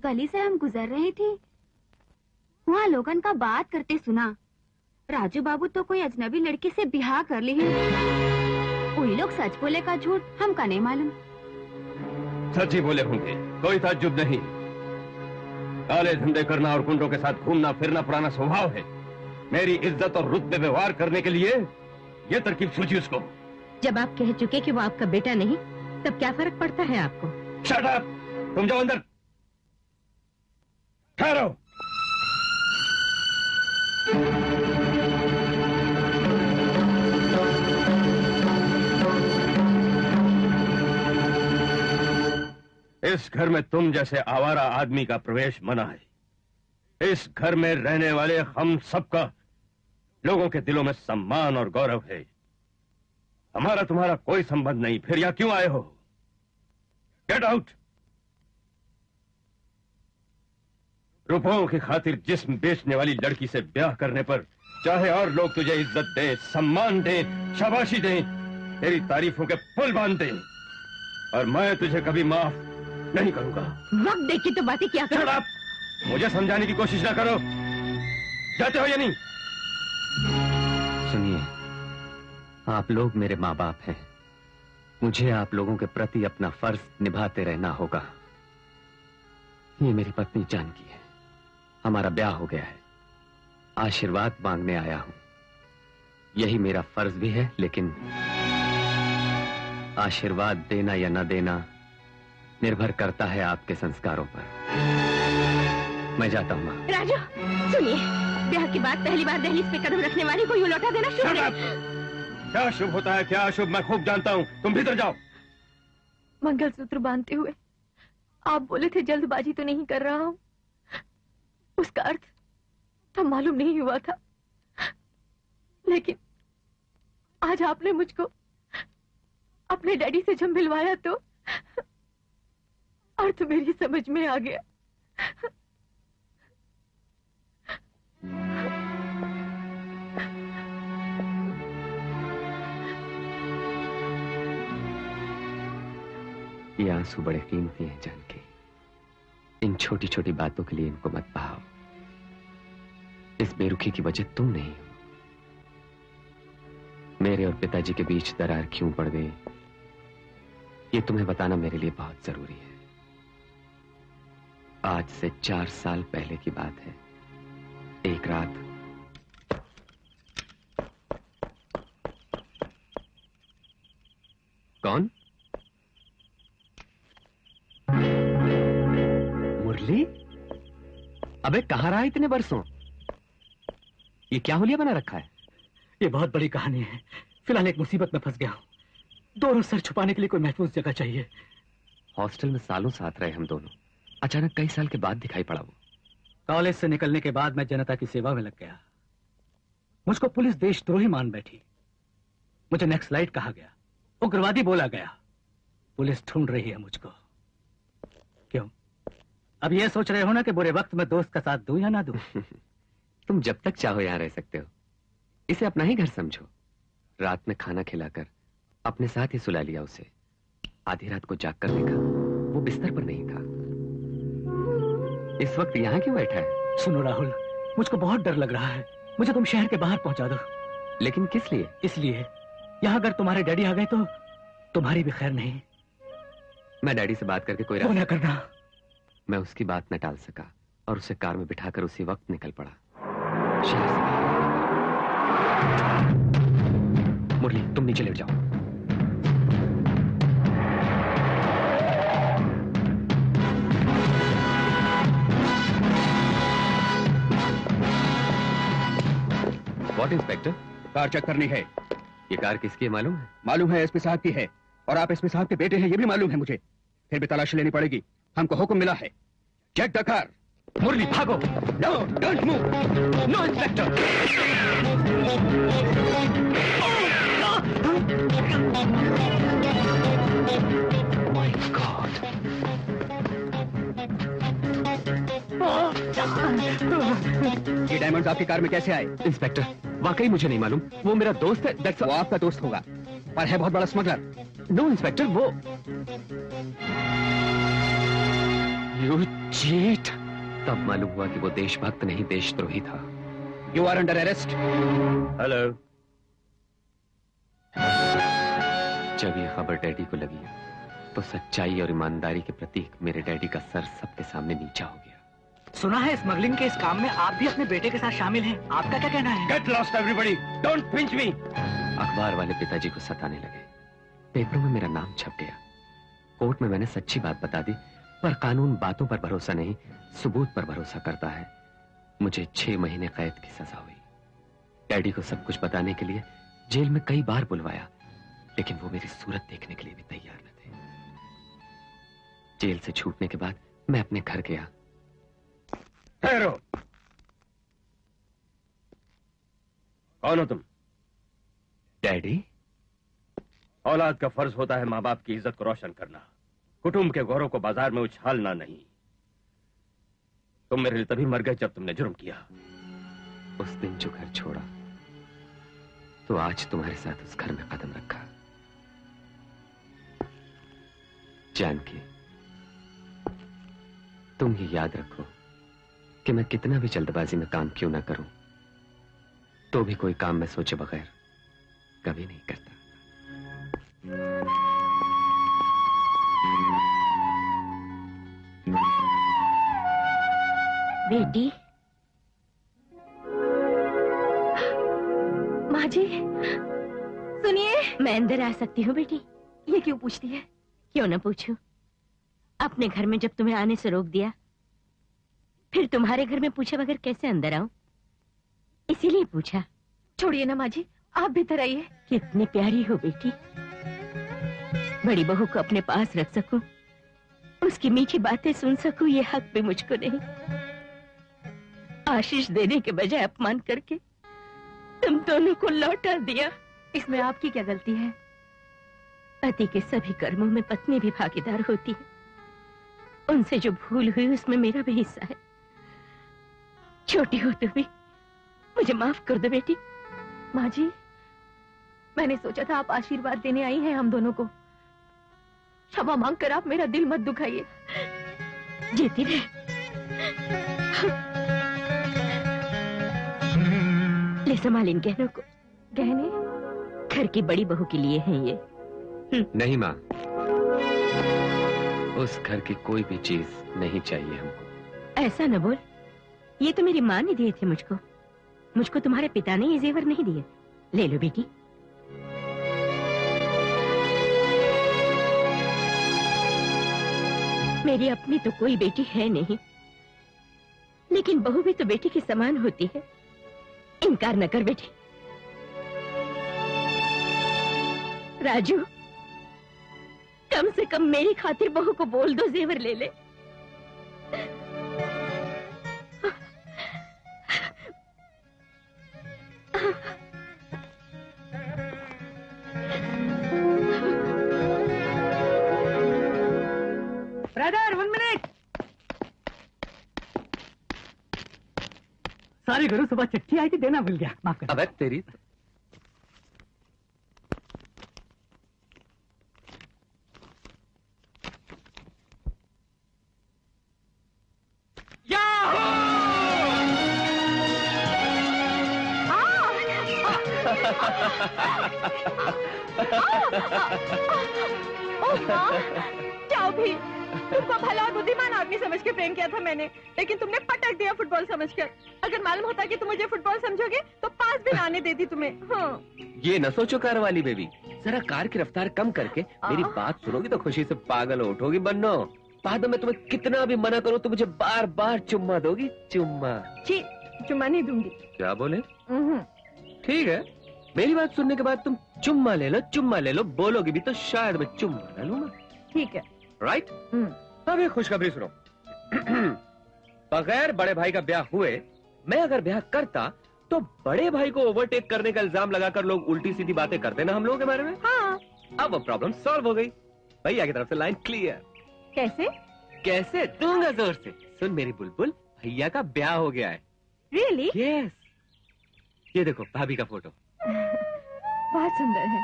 गली से हम गुजर रहे थे, वहाँ लोगन का बात करते सुना। राजू बाबू तो कोई अजनबी लड़की से बिहार कर ली है। वही लोग सच बोले का झूठ हमका नहीं मालूम। सच ही बोले होंगे, कोई ताज्जुब नहीं। काले धंधे करना और गुंडों के साथ घूमना फिरना पुराना स्वभाव है। मेरी इज्जत और रुतबे व्यवहार करने के लिए ये तरकीब सूझी उसको। जब आप कह चुके कि वो आपका बेटा नहीं, तब क्या फर्क पड़ता है आपको? Shut up! तुम जाओ अंदर, ठहरो। इस घर में तुम जैसे आवारा आदमी का प्रवेश मना है। इस घर में रहने वाले हम सबका लोगों के दिलों में सम्मान और गौरव है। हमारा तुम्हारा कोई संबंध नहीं, फिर यहां क्यों आए हो? Get out! रुपयों की खातिर जिस्म बेचने वाली लड़की से ब्याह करने पर चाहे और लोग तुझे इज्जत दें, सम्मान दें, शाबाशी दें, तेरी तारीफों के पुल बांध दें, और मैं तुझे कभी माफ नहीं करूंगा। वक्त देख के तो बातें क्या करो। Shut up! मुझे समझाने की कोशिश ना करो। जाते हो या नहीं? सुनिए, आप लोग मेरे माँ बाप हैं, मुझे आप लोगों के प्रति अपना फर्ज निभाते रहना होगा। ये मेरी पत्नी जानकी है, हमारा ब्याह हो गया है, आशीर्वाद मांगने आया हूं। यही मेरा फर्ज भी है, लेकिन आशीर्वाद देना या न देना निर्भर करता है आपके संस्कारों पर। मैं जाता हूं। मां। राजू सुनिए, ब्याह के बाद पहली बार दहलीज पे कदम रखने वाले को यूं लौटा देना शुभ नहीं। क्या शुभ होता है, क्या अशुभ मैं खूब जानता हूँ। तुम भीतर जाओ। मंगलसूत्र बांधते हुए आप बोले थे जल्दबाजी तो नहीं कर रहा हूं, उसका अर्थ तब मालूम नहीं हुआ था, लेकिन आज आपने मुझको अपने डैडी से जब मिलवाया तो अर्थ मेरी समझ में आ गया। ये आंसू बड़े कीमती हैं जानकी। इन छोटी छोटी बातों के लिए इनको मत बहाओ। इस बेरुखी की वजह तुम नहीं हो। मेरे और पिताजी के बीच दरार क्यों पड़ गई, ये तुम्हें बताना मेरे लिए बहुत जरूरी है। आज से 4 साल पहले की बात है। एक रात कौन? मुरली? अबे कहां रहा इतने बरसों? ये क्या हुलिया बना रखा है? ये बहुत बड़ी कहानी है। फिलहाल एक मुसीबत में फंस गया हूँ। दोनों सर छुपाने के लिए कोई महफूज जगह चाहिए। हॉस्टल में सालों साथ रहे हम दोनों, अचानक कई साल के बाद दिखाई पड़ा वो। कॉलेज से निकलने के बाद मैं जनता की सेवा में लग गया। मुझको पुलिस देशद्रोही मान बैठी। मुझे नक्सलाइट कहा गया, उग्रवादी बोला गया। पुलिस ढूंढ रही है मुझको। क्यों? अब ये सोच रहे हो ना कि बुरे वक्त में दोस्त का साथ दूं या ना दूं? तुम जब तक चाहो यहां रह सकते हो। इसे अपना ही घर समझो। रात में खाना खिलाकर अपने साथ ही सुला लिया उसे। आधी रात को जाग कर देखा वो बिस्तर पर नहीं था। इस वक्त यहां क्यों बैठा है? सुनो राहुल, मुझको बहुत डर लग रहा है। मुझे तुम शहर के बाहर पहुंचा दो। लेकिन किस लिए? इसलिए यहां अगर तुम्हारे डैडी आ गए तो तुम्हारी भी खैर नहीं। मैं डैडी से बात करके कोई वो न करना। मैं उसकी बात न टाल सका और उसे कार में बिठाकर उसी वक्त निकल पड़ा शहर से। मुरली तुम नीचे लेट जाओ। What inspector? कार चेक करनी है। ये कार किसकी है मालूम है? मालूम है, एसपी साहब की है। और आप एसपी साहब के बेटे हैं, ये भी मालूम है मुझे। फिर भी तलाशी लेनी पड़ेगी। हमको हुक्म मिला है। Check the car. मुरली भागो। No, don't move. No inspector. My god. ये डायमंड्स आपकी कार में कैसे आए? इंस्पेक्टर वाकई मुझे नहीं मालूम। वो मेरा दोस्त है। वो आपका दोस्त होगा, पर है बहुत बड़ा स्मगलर। नो इंस्पेक्टर, वो यू चीट। तब मालूम हुआ कि वो देशभक्त नहीं देशद्रोही था। You are under arrest. Hello. जब ये खबर डैडी को लगी तो सच्चाई और ईमानदारी के प्रतीक मेरे डैडी का सर सबके सामने नीचा हो गया। सुना है स्मगलिंग के इस काम में आप भी अपने बेटे के साथ शामिल हैं। आपका क्या कहना है? Get lost everybody, don't pinch me. अखबार वाले पिताजी को सताने लगे। पेपरों में मेरा नाम छप गया। कोर्ट में मैंने सच्ची बात बता दी, पर कानून बातों पर भरोसा नहीं, सबूत पर भरोसा करता है। मुझे 6 महीने कैद की सजा हुई। डैडी को सब कुछ बताने के लिए जेल में कई बार बुलवाया, लेकिन वो मेरी सूरत देखने के लिए भी तैयार न थे। जेल से छूटने के बाद मैं अपने घर गया। ठहरो। कौन हो तुम? डैडी। औलाद का फर्ज होता है माँ बाप की इज्जत को रोशन करना, कुटुंब के गौरव को बाजार में उछालना नहीं। तुम मेरे लिए तभी मर गए जब तुमने जुर्म किया। उस दिन जो घर छोड़ा तो आज तुम्हारे साथ उस घर में कदम रखा। जानकी, तुम ये याद रखो कि मैं कितना भी जल्दबाजी में काम क्यों ना करूं, तो भी कोई काम मैं सोचे बगैर कभी नहीं करता। बेटी। माँ जी सुनिए। मैं अंदर आ सकती हूँ बेटी? ये क्यों पूछती है? क्यों ना पूछूं? अपने घर में जब तुम्हें आने से रोक दिया, फिर तुम्हारे घर में पूछे बगैर कैसे अंदर आऊं? इसीलिए पूछा। छोड़िए ना माँ जी, आप भीतर आइए। कितनी प्यारी हो बेटी। बड़ी बहू को अपने पास रख सकूं, उसकी मीठी बातें सुन सकूं, ये हक भी मुझको नहीं। आशीष देने के बजाय अपमान करके तुम दोनों को लौटा दिया। इसमें आपकी क्या गलती है? पति के सभी कर्मों में पत्नी भी भागीदार होती है। उनसे जो भूल हुई उसमें मेरा भी हिस्सा है। छोटी हो तो भी मुझे माफ कर दो बेटी। माँ जी, मैंने सोचा था आप आशीर्वाद देने आई हैं हम दोनों को। क्षमा मांगकर आप मेरा दिल मत दुखाइए। जीती रहे। ले संभाल इन गहनों को। गहने? घर की बड़ी बहू के लिए हैं ये। नहीं माँ, उस घर की कोई भी चीज नहीं चाहिए हमको। ऐसा न बोल, ये तो मेरी माँ ने दिए थे मुझको। मुझको तुम्हारे पिता ने ये जेवर नहीं दिए। ले लो बेटी। मेरी अपनी तो कोई बेटी है नहीं, लेकिन बहू भी तो बेटी के समान होती है। इनकार न कर बेटी। राजू, कम से कम मेरी खातिर बहू को बोल दो जेवर ले ले। Brother 1 minute. सारी गुरु सुबह चिट्ठी आई थी, देना भूल गया, माफ कर। अबे तेरी जाओ भी। तुमको भला और बुद्धिमान आदमी समझ के प्रेम किया था मैंने, लेकिन तुमने पटक दिया फुटबॉल समझकर। अगर मालूम होता कि तुम मुझे फुटबॉल समझोगे तो 5 दिन आने देती तुम्हें। हाँ। ये न सोचो कार वाली बेबी, जरा कार की रफ्तार कम करके मेरी बात सुनोगी तो खुशी से पागल हो उठोगी। बन्नो, बाद में तुम्हें कितना भी मना करो तो मुझे बार बार चुम्मा दोगी। चुम्मा? जी, चुम्मा नहीं दूंगी। क्या बोले? ठीक है, मेरी बात सुनने के बाद तुम चुम्मा ले लो। चुम्मा ले लो, बोलोगी भी तो शायद मैं चुम्मा ले लूंगा। ठीक है। राइट? अब एक खुशखबरी सुनो। बगैर बड़े भाई का ब्याह हुए मैं अगर ब्याह करता तो बड़े भाई को ओवरटेक करने का इल्जाम लगाकर लोग उल्टी सीधी बातें करते ना हम लोगों के बारे में। हाँ। अब वो प्रॉब्लम सॉल्व हो गई। भैया की तरफ से लाइन क्लियर। कैसे? कैसे? दूंगा जोर से। सुन मेरी बुलबुल, भैया का ब्याह हो गया है। रियली? यस। ये देखो भाभी का फोटो। बहुत सुंदर है।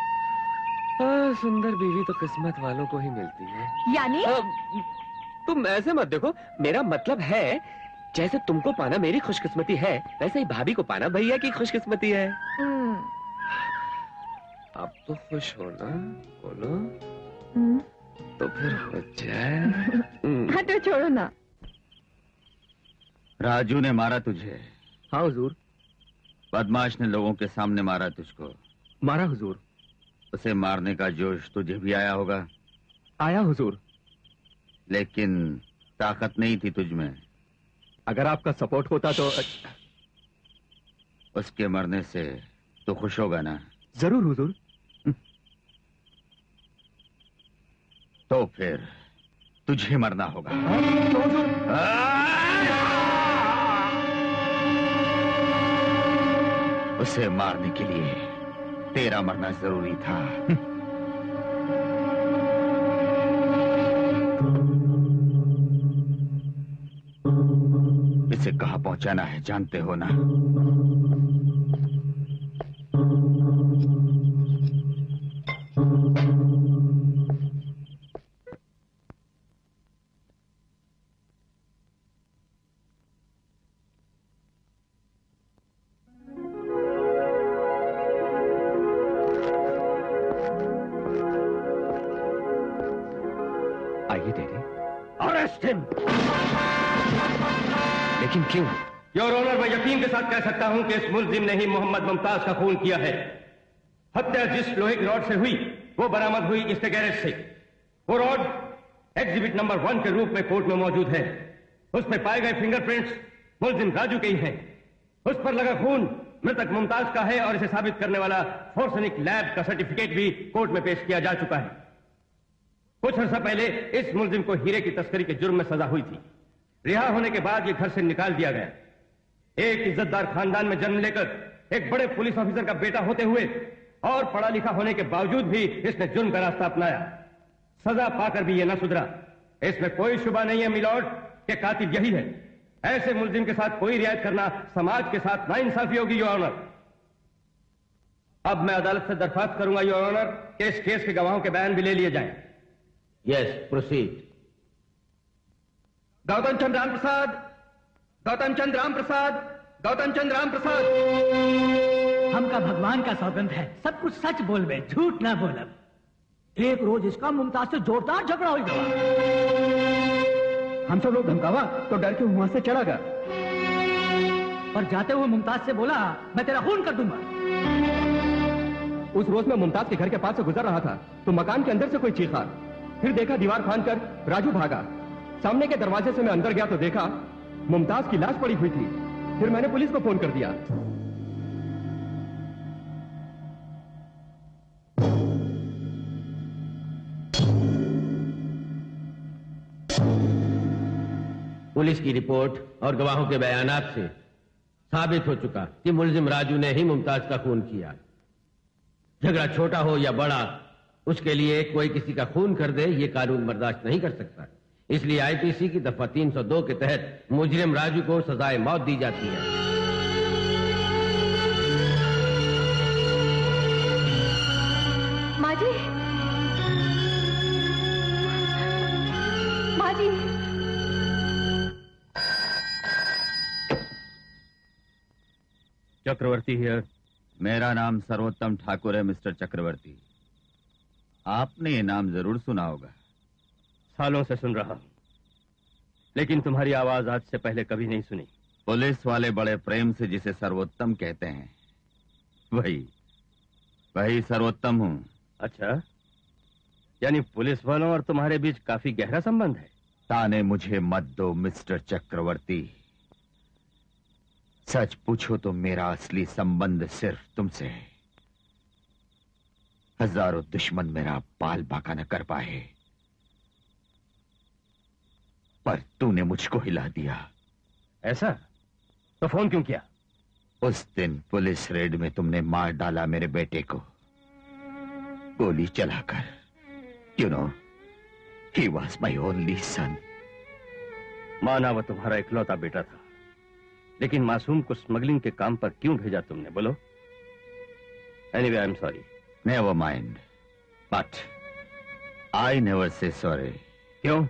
सुंदर बीवी तो किस्मत वालों को ही मिलती है। यानी? तुम ऐसे मत देखो, मेरा मतलब है जैसे तुमको पाना मेरी खुशकिस्मती है, वैसे ही भाभी को पाना भैया की खुशकिस्मती है। अब तो खुश हो ना? बोलो। तो फिर हो जाए। हाँ तो छोड़ो ना। राजू ने मारा तुझे? हाँ हुजूर। बदमाश ने लोगों के सामने मारा तुझको? मारा हुजूर। उसे मारने का जोश तुझे भी आया होगा? आया हुजूर। लेकिन ताकत नहीं थी तुझ में। अगर आपका सपोर्ट होता तो। उसके मरने से तो खुश होगा ना? जरूर हुजूर। तो फिर तुझे मरना होगा। उसे मारने के लिए तेरा मरना जरूरी था। इसे कहाँ पहुंचाना है जानते हो ना? आइए डैडी। Arrest him. लेकिन क्यों? योर ऑनर, मैं यकीन के साथ कह सकता हूं कि इस मुलजिम ने ही मोहम्मद मुमताज का खून किया है। हत्या जिस लोहे की रॉड से हुई वो बरामद हुई इसके गैरेज से। वो रॉड एग्जिबिट नंबर 1 के रूप में कोर्ट में मौजूद है। उसमें पाए गए फिंगरप्रिंट्स मुलजिम राजू के ही हैं। उस पर लगा खून मृतक मुमताज का है और इसे साबित करने वाला फोरेंसिक लैब का सर्टिफिकेट भी कोर्ट में पेश किया जा चुका है। कुछ अर्सा पहले इस मुलजिम को हीरे की तस्करी के जुर्म में सजा हुई थी। रिहा होने के बाद ये घर से निकाल दिया गया। एक इज्जतदार खानदान में जन्म लेकर एक बड़े पुलिस ऑफिसर का बेटा होते हुए और पढ़ा लिखा होने के बावजूद भी इसने जुर्म का रास्ता अपनाया। सजा पाकर भी यह न सुधरा। इसमें कोई शुबा नहीं है मिलॉर्ड कि कातिल यही है। ऐसे मुलजिम के साथ कोई रियायत करना समाज के साथ नाइंसाफी होगी योर ऑनर। अब मैं अदालत से दरख्वास्त करूंगा योर ऑनर कि इस केस के गवाहों के बयान भी ले लिए जाएं। Yes, proceed. गौतम चंद्र राम प्रसाद, गौतम चंद्र राम प्रसाद, गौतम चंद्र राम प्रसाद। हमका भगवान का सौगंध है, सब कुछ सच बोलबे, झूठ ना बोलब। एक रोज इसका मुमताज से जोरदार झगड़ा हो गया। हम सब लोग धमकावा तो डर के वहां से चला गया। पर जाते हुए मुमताज से बोला, मैं तेरा खून कर दूंगा। उस रोज मैं मुमताज के घर के पास से गुजर रहा था तो मकान के अंदर से कोई चीखा, फिर देखा दीवार फांदकर राजू भागा। सामने के दरवाजे से मैं अंदर गया तो देखा मुमताज की लाश पड़ी हुई थी। फिर मैंने पुलिस को फोन कर दिया। पुलिस की रिपोर्ट और गवाहों के बयानात से साबित हो चुका कि मुलजिम राजू ने ही मुमताज का खून किया। झगड़ा छोटा हो या बड़ा, उसके लिए कोई किसी का खून कर दे ये कानून बर्दाश्त नहीं कर सकता। इसलिए आईपीसी की दफा 302 के तहत मुजरिम राजू को सजाए मौत दी जाती है। माँ जी, माँ जी। चक्रवर्ती हियर। मेरा नाम सर्वोत्तम ठाकुर है मिस्टर चक्रवर्ती। आपने ये नाम जरूर सुना होगा। सालों से सुन रहा हूं, लेकिन तुम्हारी आवाज आज से पहले कभी नहीं सुनी। पुलिस वाले बड़े प्रेम से जिसे सर्वोत्तम कहते हैं वही सर्वोत्तम हूं। अच्छा, यानी पुलिस वालों और तुम्हारे बीच काफी गहरा संबंध है। ताने मुझे मत दो मिस्टर चक्रवर्ती। सच पूछो तो मेरा असली संबंध सिर्फ तुमसे है। हजारों दुश्मन मेरा बाल बाका न कर पाए, पर तूने मुझको हिला दिया। ऐसा? तो फोन क्यों किया? उस दिन पुलिस रेड में तुमने मार डाला मेरे बेटे को गोली चलाकर। You know, he was my only son. माना वो तुम्हारा इकलौता बेटा था, लेकिन मासूम को स्मगलिंग के काम पर क्यों भेजा तुमने, बोलो? Anyway, I am sorry. Never mind, but I never say sorry. क्यों?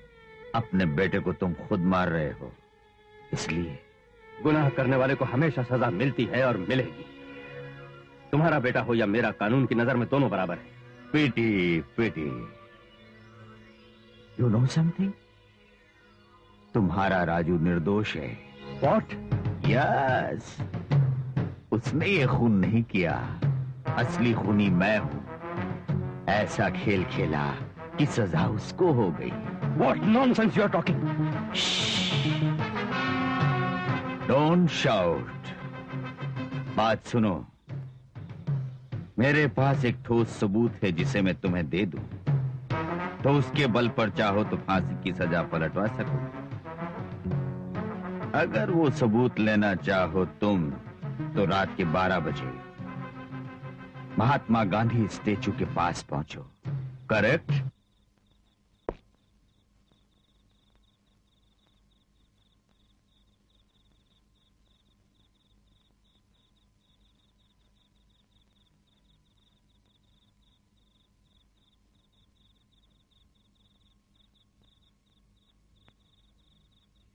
अपने बेटे को तुम खुद मार रहे हो, इसलिए। गुनाह करने वाले को हमेशा सजा मिलती है और मिलेगी। तुम्हारा बेटा हो या मेरा, कानून की नजर में दोनों बराबर है। PT PT. You know something? तुम्हारा राजू निर्दोष है। व्हाट? यस, उसने ये खून नहीं किया। असली खूनी मैं हूं। ऐसा खेल खेला कि सजा उसको हो गई। What nonsense you are talking? Don't shout. बात सुनो। मेरे पास एक ठोस सबूत है जिसे मैं तुम्हें दे दूं, तो उसके बल पर चाहो तो फांसी की सजा पलटवा सको। अगर वो सबूत लेना चाहो तुम, तो रात के 12 बजे महात्मा गांधी स्टेचू के पास पहुंचो। करेक्ट?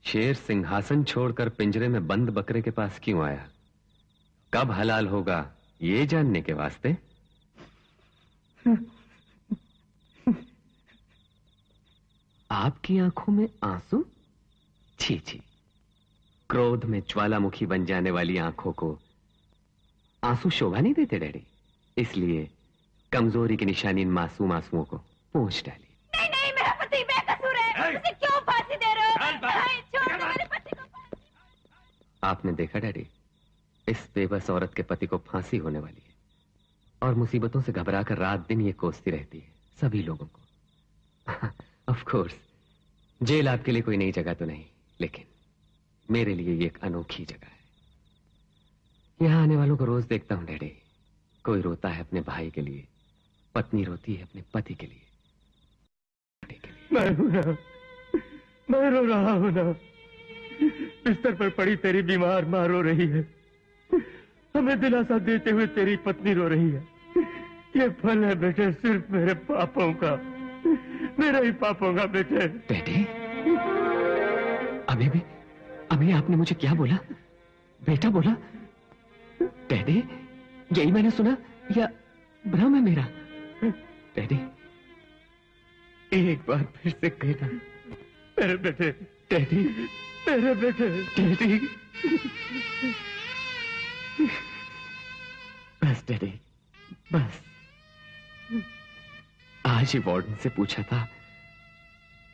शेर सिंहासन छोड़कर पिंजरे में बंद बकरे के पास क्यों आया? कब हलाल होगा ये जानने के वास्ते? आपकी आंखों में आंसू? छी छी, क्रोध में ज्वालामुखी बन जाने वाली आंखों को आंसू शोभा नहीं देते डैडी, इसलिए कमजोरी की निशानी इन मासूम आंसुओं को पोंछ डाली। नहीं नहीं, मेरा पति बेकसूर है, उसे क्यों फांसी दे रहे हो? छोड़ दो मेरे पति को। आपने देखा डैडी, इस बेबस औरत के पति को फांसी होने वाली है और मुसीबतों से घबराकर रात दिन ये कोसती रहती है सभी लोगों को। ऑफ कोर्स जेल आपके लिए कोई नई जगह तो नहीं, लेकिन मेरे लिए ये एक अनोखी जगह है। यहां आने वालों को रोज देखता हूं डैडी, कोई रोता है अपने भाई के लिए, पत्नी रोती है अपने पति के लिए। मैं हूं ना, मैं रो रहा हूं ना। बिस्तर पर पड़ी तेरी बीमार मां रो रही है, हमें दिलासा देते हुए तेरी पत्नी रो रही है। ये फल है बेटे सिर्फ मेरे पापों का, मेरे ही पापों का बेटे। डैडी, अभी आपने मुझे क्या बोला? बेटा बोला? डैडी, यही मैंने सुना या भ्रम है मेरा? डैडी, एक बार फिर से कहना, मेरे बेटे। डैडी, मेरे बेटे। डैडी, बस डैडी, बस। आज ही वार्डन से पूछा था,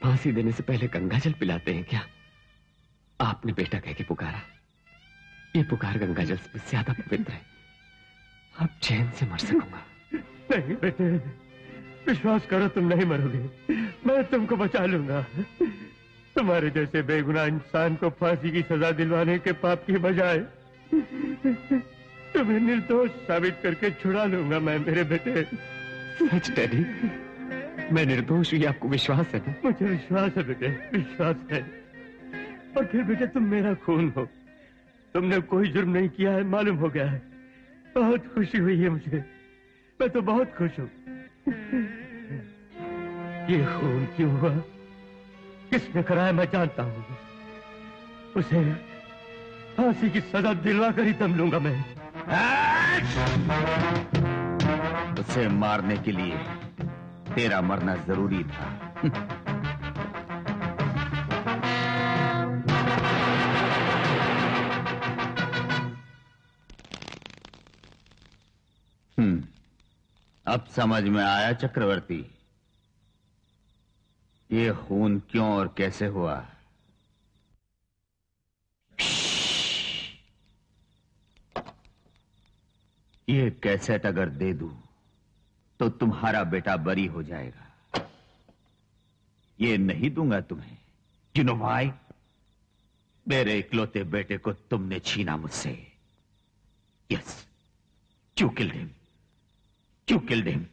फांसी देने से पहले गंगा जल पिलाते हैं क्या? आपने बेटा कह के पुकारा। ये पुकार गंगा जल से ज्यादा पवित्र है। अब चैन से मर सकूंगा। नहीं बेटे, विश्वास करो तुम नहीं मरोगे, मैं तुमको बचा लूंगा। तुम्हारे जैसे बेगुनाह इंसान को फांसी की सजा दिलवाने के पाप की बजाय तुम्हें निर्दोष साबित करके छुड़ा लूंगा मैं मेरे बेटे। सच डैडी, मैं निर्दोष हूं, आपको विश्वास है ना? मुझे विश्वास है बेटे, विश्वास है। और फिर बेटे तुम मेरा खून हो, तुमने कोई जुर्म नहीं किया है मालूम हो गया है। बहुत खुशी हुई है मुझे, मैं तो बहुत खुश हूँ। ये खून क्यों हुआ, किसने कराया मैं जानता हूँ। उसे फांसी की सजा दिलवा कर ही दम लूंगा मैं। उसे मारने के लिए तेरा मरना जरूरी था। अब समझ में आया चक्रवर्ती, ये खून क्यों और कैसे हुआ। ये कैसेट अगर दे दूं तो तुम्हारा बेटा बरी हो जाएगा। ये नहीं दूंगा तुम्हें। You know why? मेरे इकलौते बेटे को तुमने छीना मुझसे। Yes, you killed him, you killed him,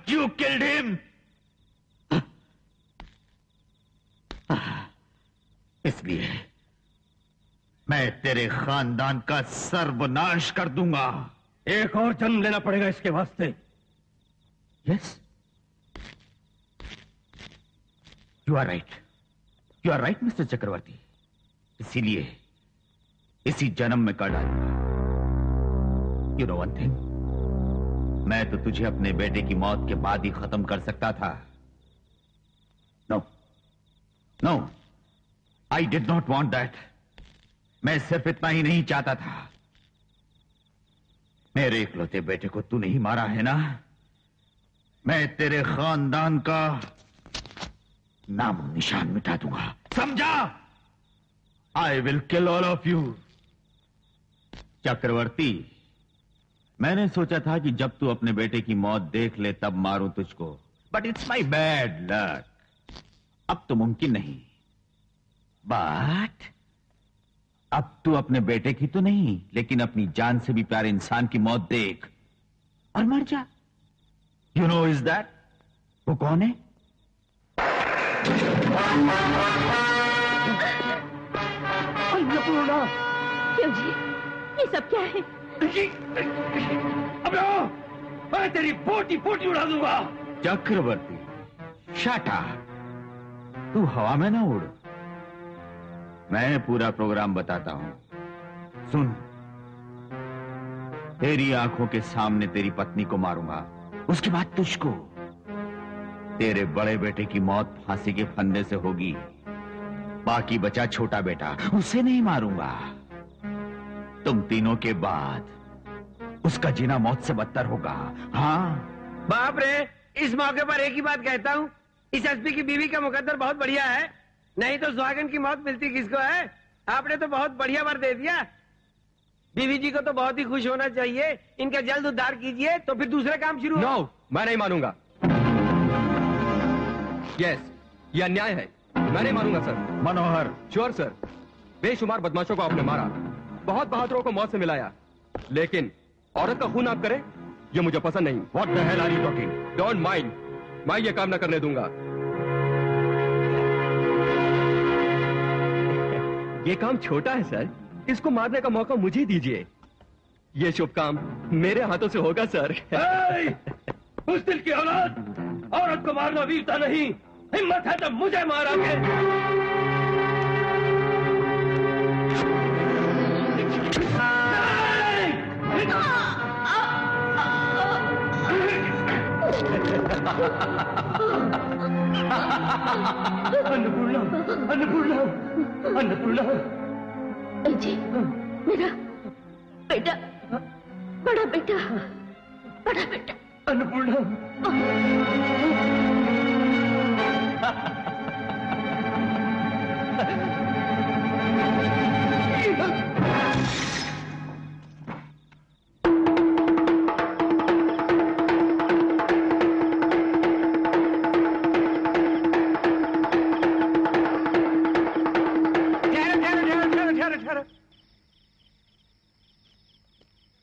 you killed him. इसलिए मैं तेरे खानदान का सर्वनाश कर दूंगा। एक और जन्म लेना पड़ेगा इसके वास्ते। Yes, you are right, you are right mister Chakraborty. इसीलिए इसी जन्म में कर डालूंगा। यू नो वन थिंग, मैं तो तुझे अपने बेटे की मौत के बाद ही खत्म कर सकता था। No no, I did not want that. मैं सिर्फ इतना ही नहीं चाहता था। मेरे इकलौते बेटे को तू नहीं मारा है ना, मैं तेरे खानदान का नाम निशान मिटा दूंगा, समझा? I will kill all of you. Chakraborty, मैंने सोचा था कि जब तू अपने बेटे की मौत देख ले तब मारूं तुझको, but it's my bad luck. अब तो मुमकिन नहीं। बट अब तू अपने बेटे की तो नहीं, लेकिन अपनी जान से भी प्यारे इंसान की मौत देख और मर जा। You know is that? वो कौन है? अन्नपूर्णा। क्यों जी, ये सब क्या है? अब मैं तेरी बोटी बोटी उड़ा दूंगा। चक्रवर्ती, शट अप। तू हवा में ना उड़, मैं पूरा प्रोग्राम बताता हूं। सुन, तेरी आंखों के सामने तेरी पत्नी को मारूंगा, उसके बाद तुझको। तेरे बड़े बेटे की मौत फांसी के फंदे से होगी, बाकी बचा छोटा बेटा, उसे नहीं मारूंगा। तुम तीनों के बाद उसका जीना मौत से बदतर होगा। हाँ बाप रे, इस मौके पर एक ही बात कहता हूँ, इस एसपी की बीवी का मुकद्दर बहुत बढ़िया है, नहीं तो सुहागन की मौत मिलती किसको है। आपने तो बहुत बढ़िया वर दे दिया। बीवी जी को तो बहुत ही खुश होना चाहिए। इनका जल्द उद्धार कीजिए तो फिर दूसरा काम शुरू। नो, मैं नहीं मानूंगा। यस, ये अन्याय है, मैं नहीं मानूंगा सर। मनोहर। श्योर सर, बेशुमार बदमाशों को आपने मारा, बहुत बहादुरों को मौत से मिलाया, लेकिन औरत का खून आप करें, ये मुझे पसंद नहीं। What the hell are you talking? Don't mind, मैं ये काम न करने दूंगा। ये काम छोटा है सर, इसको मारने का मौका मुझे दीजिए। ये शुभ काम मेरे हाथों से होगा सर। उस दिल की औलाद, औरत को मारना वीरता नहीं, हिम्मत है तो मुझे मारोगे। अन्नपूर्णा, अन्नपूर्णा, अन्नपूर्णा। जी, मेरा बेटा, बड़ा बेटा, बड़ा बेटा। अन्नपूर्णा।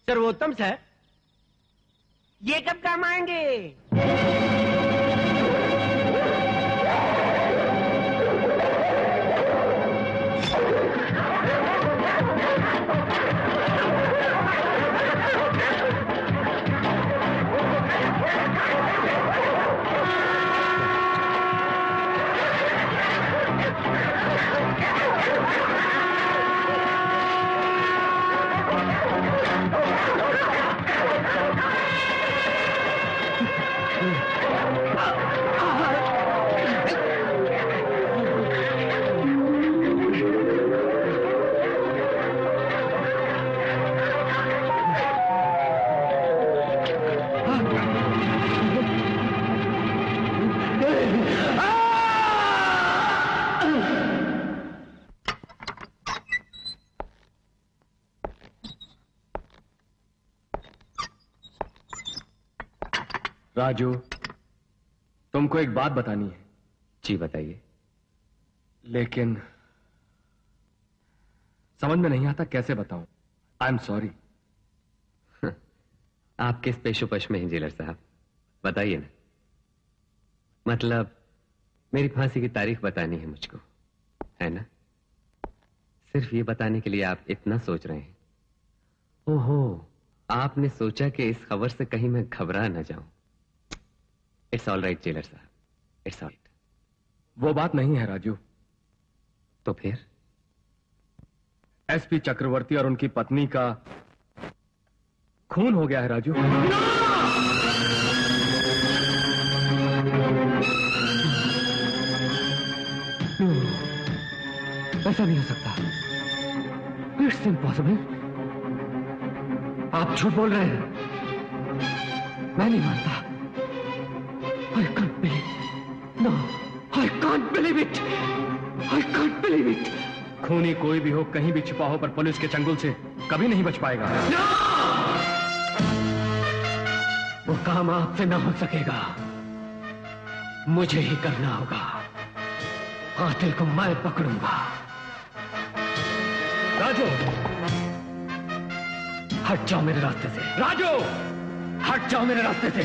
सर्वोत्तम सर, ये कब काम आएंगे? राजू, तुमको एक बात बतानी है। जी बताइए। लेकिन समझ में नहीं आता कैसे बताऊं। I am sorry. आप किस पेशोपश में हैं जेलर साहब, बताइए ना। मतलब मेरी फांसी की तारीख बतानी है मुझको, है ना? सिर्फ ये बताने के लिए आप इतना सोच रहे हैं? ओहो, आपने सोचा कि इस खबर से कहीं मैं घबरा न जाऊं। इट्स ऑल राइट जेलर साहब, इट्स ऑल राइट। वो बात नहीं है राजू। तो फिर? एसपी चक्रवर्ती और उनकी पत्नी का खून हो गया है राजू। ऐसा नहीं हो सकता। It's impossible. आप झूठ बोल रहे हैं। मैं नहीं मानता। I can't believe it. No, I can't believe it. I can't believe it. खूनी कोई भी हो, कहीं भी छिपा हो, पर पुलिस के चंगुल से कभी नहीं बच पाएगा। No! वो काम आपसे ना हो सकेगा, मुझे ही करना होगा। कातिल को मैं पकड़ूंगा। राजू, हट जाओ मेरे रास्ते से। राजू, हट जाओ मेरे रास्ते से।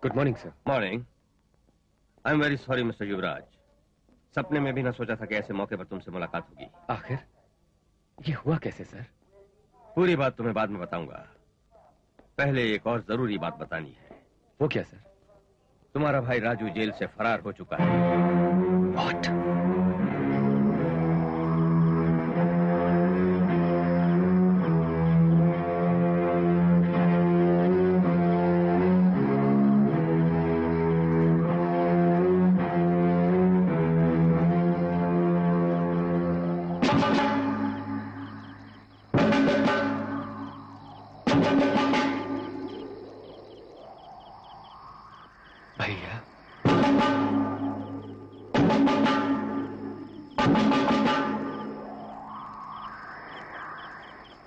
Good morning sir. Morning. I am very sorry mister Yuvraj, सपने में भी ना सोचा था कि ऐसे मौके पर तुमसे मुलाकात होगी। आखिर ये हुआ कैसे सर? पूरी बात तुम्हें बाद में बताऊंगा, पहले एक और जरूरी बात बतानी है। वो क्या सर? तुम्हारा भाई राजू जेल से फरार हो चुका है। What?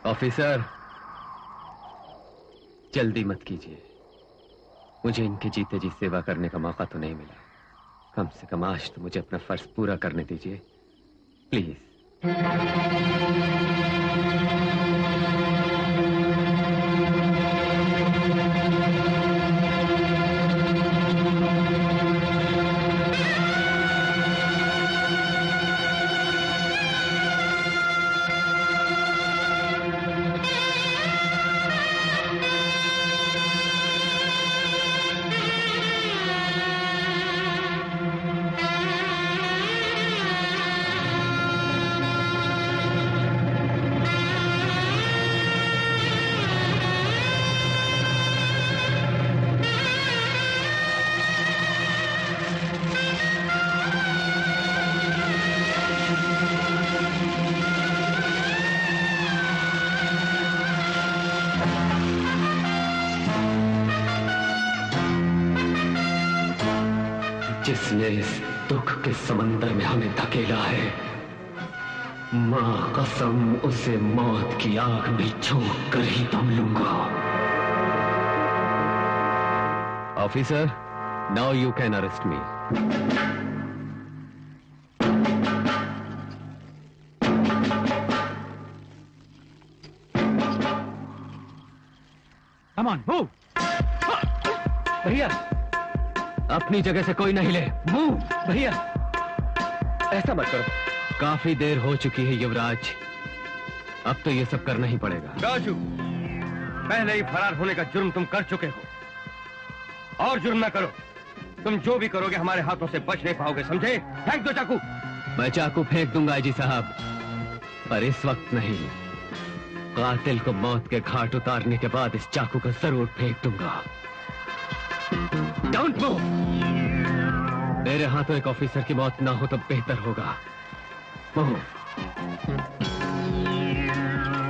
ऑफिसर, जल्दी मत कीजिए, मुझे इनके जीते जी सेवा करने का मौका तो नहीं मिला। कम से कम आज तो मुझे अपना फर्ज पूरा करने दीजिए, प्लीज। जिसने इस दुख के समंदर में हमें धकेला है, मां कसम उसे मौत की आग में झोंक कर ही दम लूंगा। Officer, now you can arrest me. Come on, move! भैया, अपनी जगह से कोई नहीं ले। मूव! भैया, ऐसा मत करो, काफी देर हो चुकी है युवराज, अब तो ये सब करना ही पड़ेगा। राजू, पहले ही फरार होने का जुर्म तुम कर चुके हो, और जुर्म ना करो। तुम जो भी करोगे हमारे हाथों से बच नहीं पाओगे, समझे? फेंक दो चाकू। मैं चाकू फेंक दूंगा जी साहब, पर इस वक्त नहीं। कातिल को मौत के घाट उतारने के बाद इस चाकू को जरूर फेंक दूंगा। Don't move! मेरे हाथों एक ऑफिसर की मौत ना हो तो बेहतर होगा। मूव!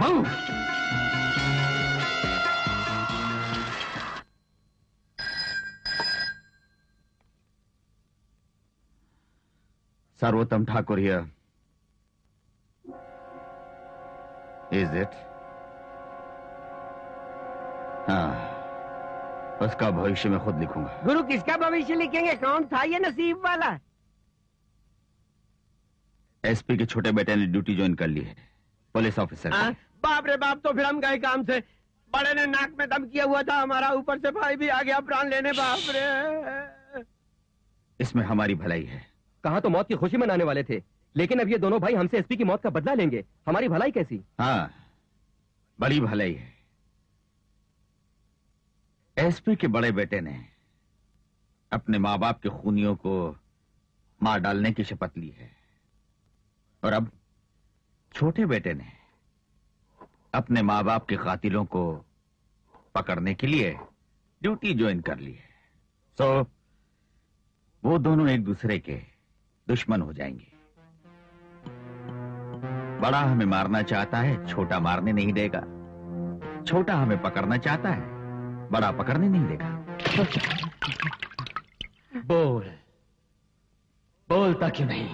मूव! सर्वोत्तम ठाकुर हियर। Is it? हाँ, उसका भविष्य मैं खुद लिखूंगा। गुरु, किसका भविष्य लिखेंगे? कौन था ये नसीब वाला? एसपी के छोटे बेटे ने ड्यूटी ज्वाइन कर ली है, पुलिस ऑफिसर। बाप रे बाप, तो फिर हम गए काम से। बड़े ने नाक में दम किया हुआ था हमारा, ऊपर से भाई भी आ गया प्राण लेने। बाप रे! इसमें हमारी भलाई है। कहा तो मौत की खुशी मनाने वाले थे, लेकिन अब ये दोनों भाई हमसे एसपी की मौत का बदला लेंगे। हमारी भलाई कैसी? हाँ, बड़ी भलाई है। एसपी के बड़े बेटे ने अपने माँ बाप के खूनियों को मार डालने की शपथ ली है, और अब छोटे बेटे ने अपने माँ बाप के कातिलों को पकड़ने के लिए ड्यूटी ज्वाइन कर ली है। सो वो दोनों एक दूसरे के दुश्मन हो जाएंगे। बड़ा हमें मारना चाहता है, छोटा मारने नहीं देगा। छोटा हमें पकड़ना चाहता है, बड़ा पकड़ने नहीं देगा। बोल, बोलता क्यों नहीं?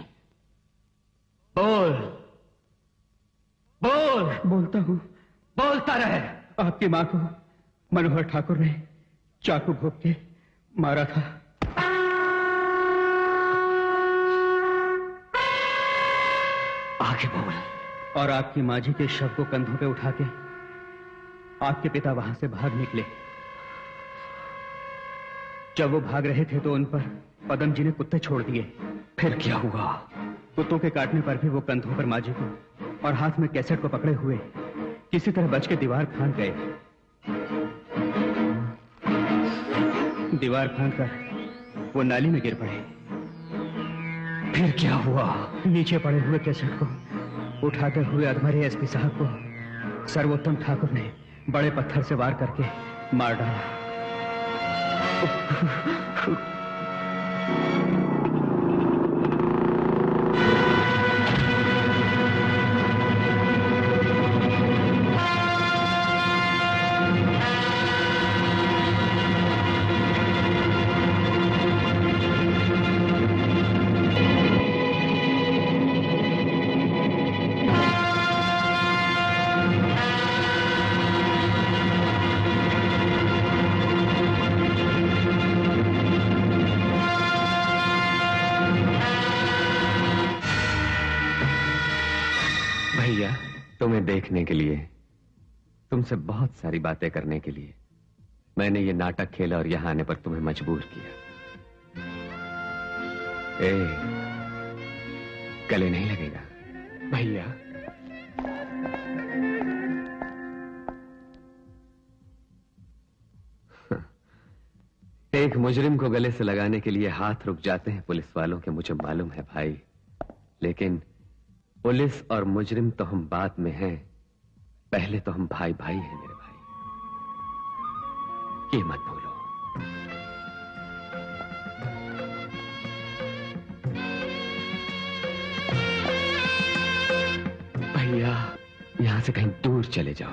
बोल, बोल। बोलता हूँ। बोलता रहे। आपकी माँ को मनोहर ठाकुर ने चाकू भोंक के मारा था। आगे बोल। और आपकी माँ जी के शव को कंधों पे उठा के आपके पिता वहां से भाग निकले। जब वो भाग रहे थे तो उन पर पदम जी ने कुत्ते छोड़ दिए। फिर क्या हुआ? कुत्तों के काटने पर भी वो कंधों पर माजी को और हाथ में कैसेट को पकड़े हुए किसी तरह बच के दीवार फांद गए। दीवार फांद कर वो नाली में गिर पड़े। फिर क्या हुआ? नीचे पड़े हुए कैसेट को उठाते हुए अधमरे एसपी साहब को सर्वोत्तम ठाकुर ने बड़े पत्थर से वार करके मार डाला। तुम्हें देखने के लिए, तुमसे बहुत सारी बातें करने के लिए मैंने ये नाटक खेला और यहां आने पर तुम्हें मजबूर किया। गले नहीं लगेगा भैया? एक मुजरिम को गले से लगाने के लिए हाथ रुक जाते हैं पुलिस वालों के, मुझे मालूम है भाई, लेकिन पुलिस और मुजरिम तो हम बाद में हैं, पहले तो हम भाई भाई हैं मेरे भाई, ये मत भूलो। भैया यहां से कहीं दूर चले जाओ।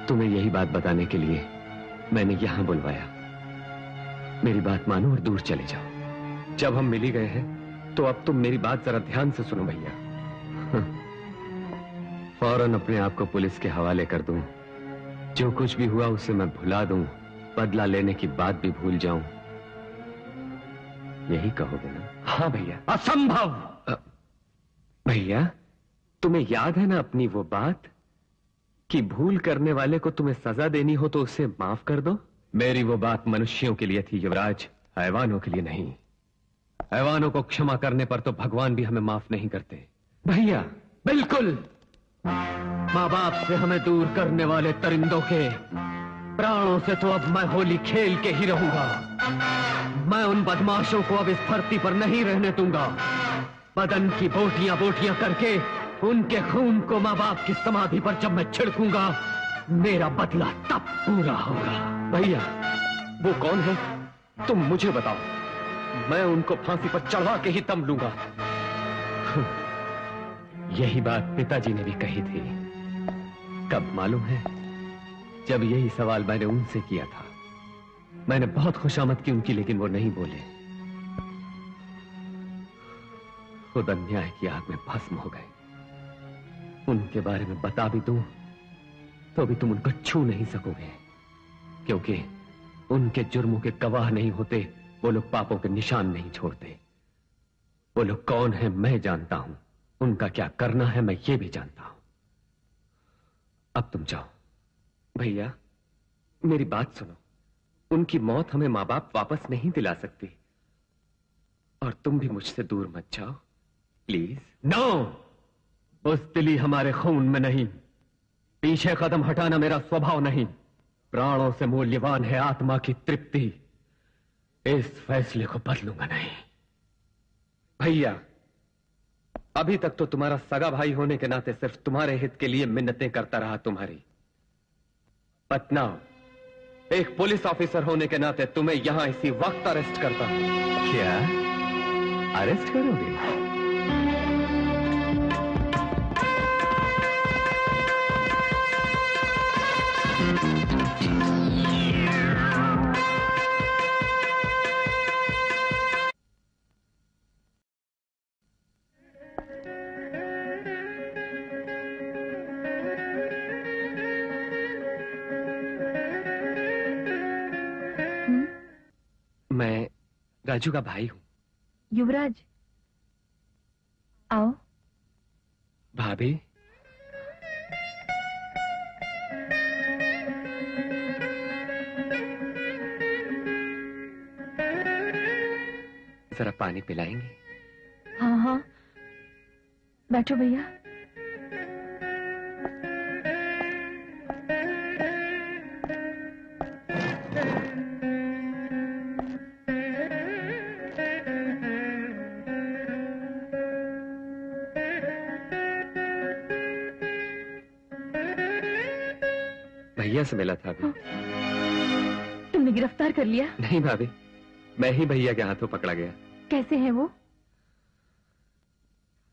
तुम्हें यही बात बताने के लिए मैंने यहां बुलवाया। मेरी बात मानो और दूर चले जाओ। जब हम मिल ही गए हैं तो अब तुम मेरी बात जरा ध्यान से सुनो भैया। फौरन अपने आप को पुलिस के हवाले कर दूं, जो कुछ भी हुआ उसे मैं भुला दूं, बदला लेने की बात भी भूल जाऊं, यही कहोगे ना? हाँ भैया। असंभव। भैया तुम्हें याद है ना अपनी वो बात कि भूल करने वाले को तुम्हें सजा देनी हो तो उसे माफ कर दो? मेरी वो बात मनुष्यों के लिए थी युवराज, हैवानों के लिए नहीं। हैवानों को क्षमा करने पर तो भगवान भी हमें माफ नहीं करते। भैया बिल्कुल। माँ बाप से हमें दूर करने वाले परिंदों के प्राणों से तो अब मैं होली खेल के ही रहूंगा। मैं उन बदमाशों को अब इस धरती पर नहीं रहने दूंगा। बदन की बोटियां बोटियां करके उनके खून को माँ बाप की समाधि पर जब मैं छिड़कूंगा, मेरा बदला तब पूरा होगा। भैया वो कौन है तुम मुझे बताओ, मैं उनको फांसी पर चढ़वा के ही दम लूंगा। यही बात पिताजी ने भी कही थी। कब मालूम है? जब यही सवाल मैंने उनसे किया था। मैंने बहुत खुशामद की उनकी, लेकिन वो नहीं बोले। खुद अन्याय की आग में भस्म हो गए। उनके बारे में बता भी दूं तो भी तुम उनको छू नहीं सकोगे, क्योंकि उनके जुर्मों के गवाह नहीं होते वो लोग, पापों के निशान नहीं छोड़ते। वो लोग कौन है मैं जानता हूं, उनका क्या करना है मैं ये भी जानता हूं। अब तुम जाओ। भैया मेरी बात सुनो, उनकी मौत हमें मां बाप वापस नहीं दिला सकती, और तुम भी मुझसे दूर मत जाओ प्लीज। नो, बुज़दिली हमारे खून में नहीं, पीछे कदम हटाना मेरा स्वभाव नहीं। प्राणों से मूल्यवान है आत्मा की तृप्ति। इस फैसले को बदलूंगा नहीं। भैया अभी तक तो तुम्हारा सगा भाई होने के नाते सिर्फ तुम्हारे हित के लिए मिन्नतें करता रहा तुम्हारी, बट नाउ एक पुलिस ऑफिसर होने के नाते तुम्हें यहां इसी वक्त अरेस्ट करता हूं। क्या अरेस्ट करोगे? मैं राजू का भाई हूं। युवराज आओ। भाभी जरा पानी पिलाएंगे? हाँ हाँ, बैठो भैया। भैया से मिला था अभी। तुमने गिरफ्तार कर लिया? नहीं भाभी, मैं ही भैया के हाथों पकड़ा गया। कैसे है वो?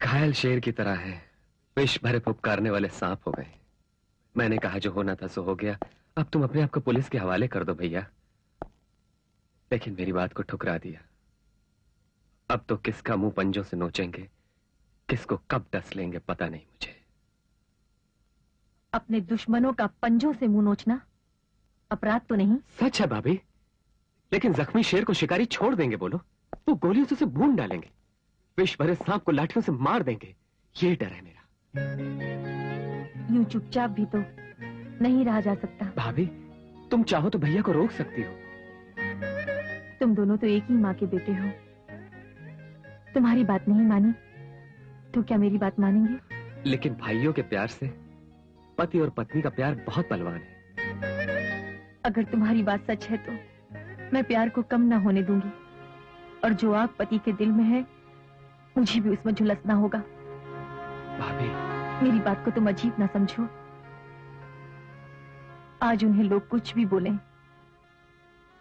घायल शेर की तरह है, विष भरे फुफकारने वाले सांप हो गए। मैंने कहा जो होना था सो हो गया, अब तुम अपने आप को पुलिस के हवाले कर दो भैया। लेकिन मेरी बात को ठुकरा दिया। अब तो किसका मुंह पंजों से नोचेंगे, किसको कब डस लेंगे पता नहीं मुझे। अपने दुश्मनों का पंजों से मुंह नोचना अपराध तो नहीं? सच है भाभी, लेकिन जख्मी शेर को शिकारी छोड़ देंगे बोलो? वो गोलियों से उसे भून डालेंगे, विष भरे सांप को लाठियों से मार देंगे, ये डर है मेरा। यूं चुपचाप भी तो नहीं रहा जा सकता। भाभी, तुम चाहो तो भैया को रोक सकती हो। तुम दोनों तो एक ही माँ के बेटे हो। तुम्हारी बात नहीं मानी तो क्या मेरी बात मानेंगे? लेकिन भाइयों के प्यार से पति और पत्नी का प्यार बहुत बलवान है। अगर तुम्हारी बात सच है तो मैं प्यार को कम ना होने दूंगी, और जो आग पति के दिल में है मुझे भी उसमें झुलसना होगा। भाभी, मेरी बात को तुम अजीब ना समझो। आज उन्हें लोग कुछ भी बोलें,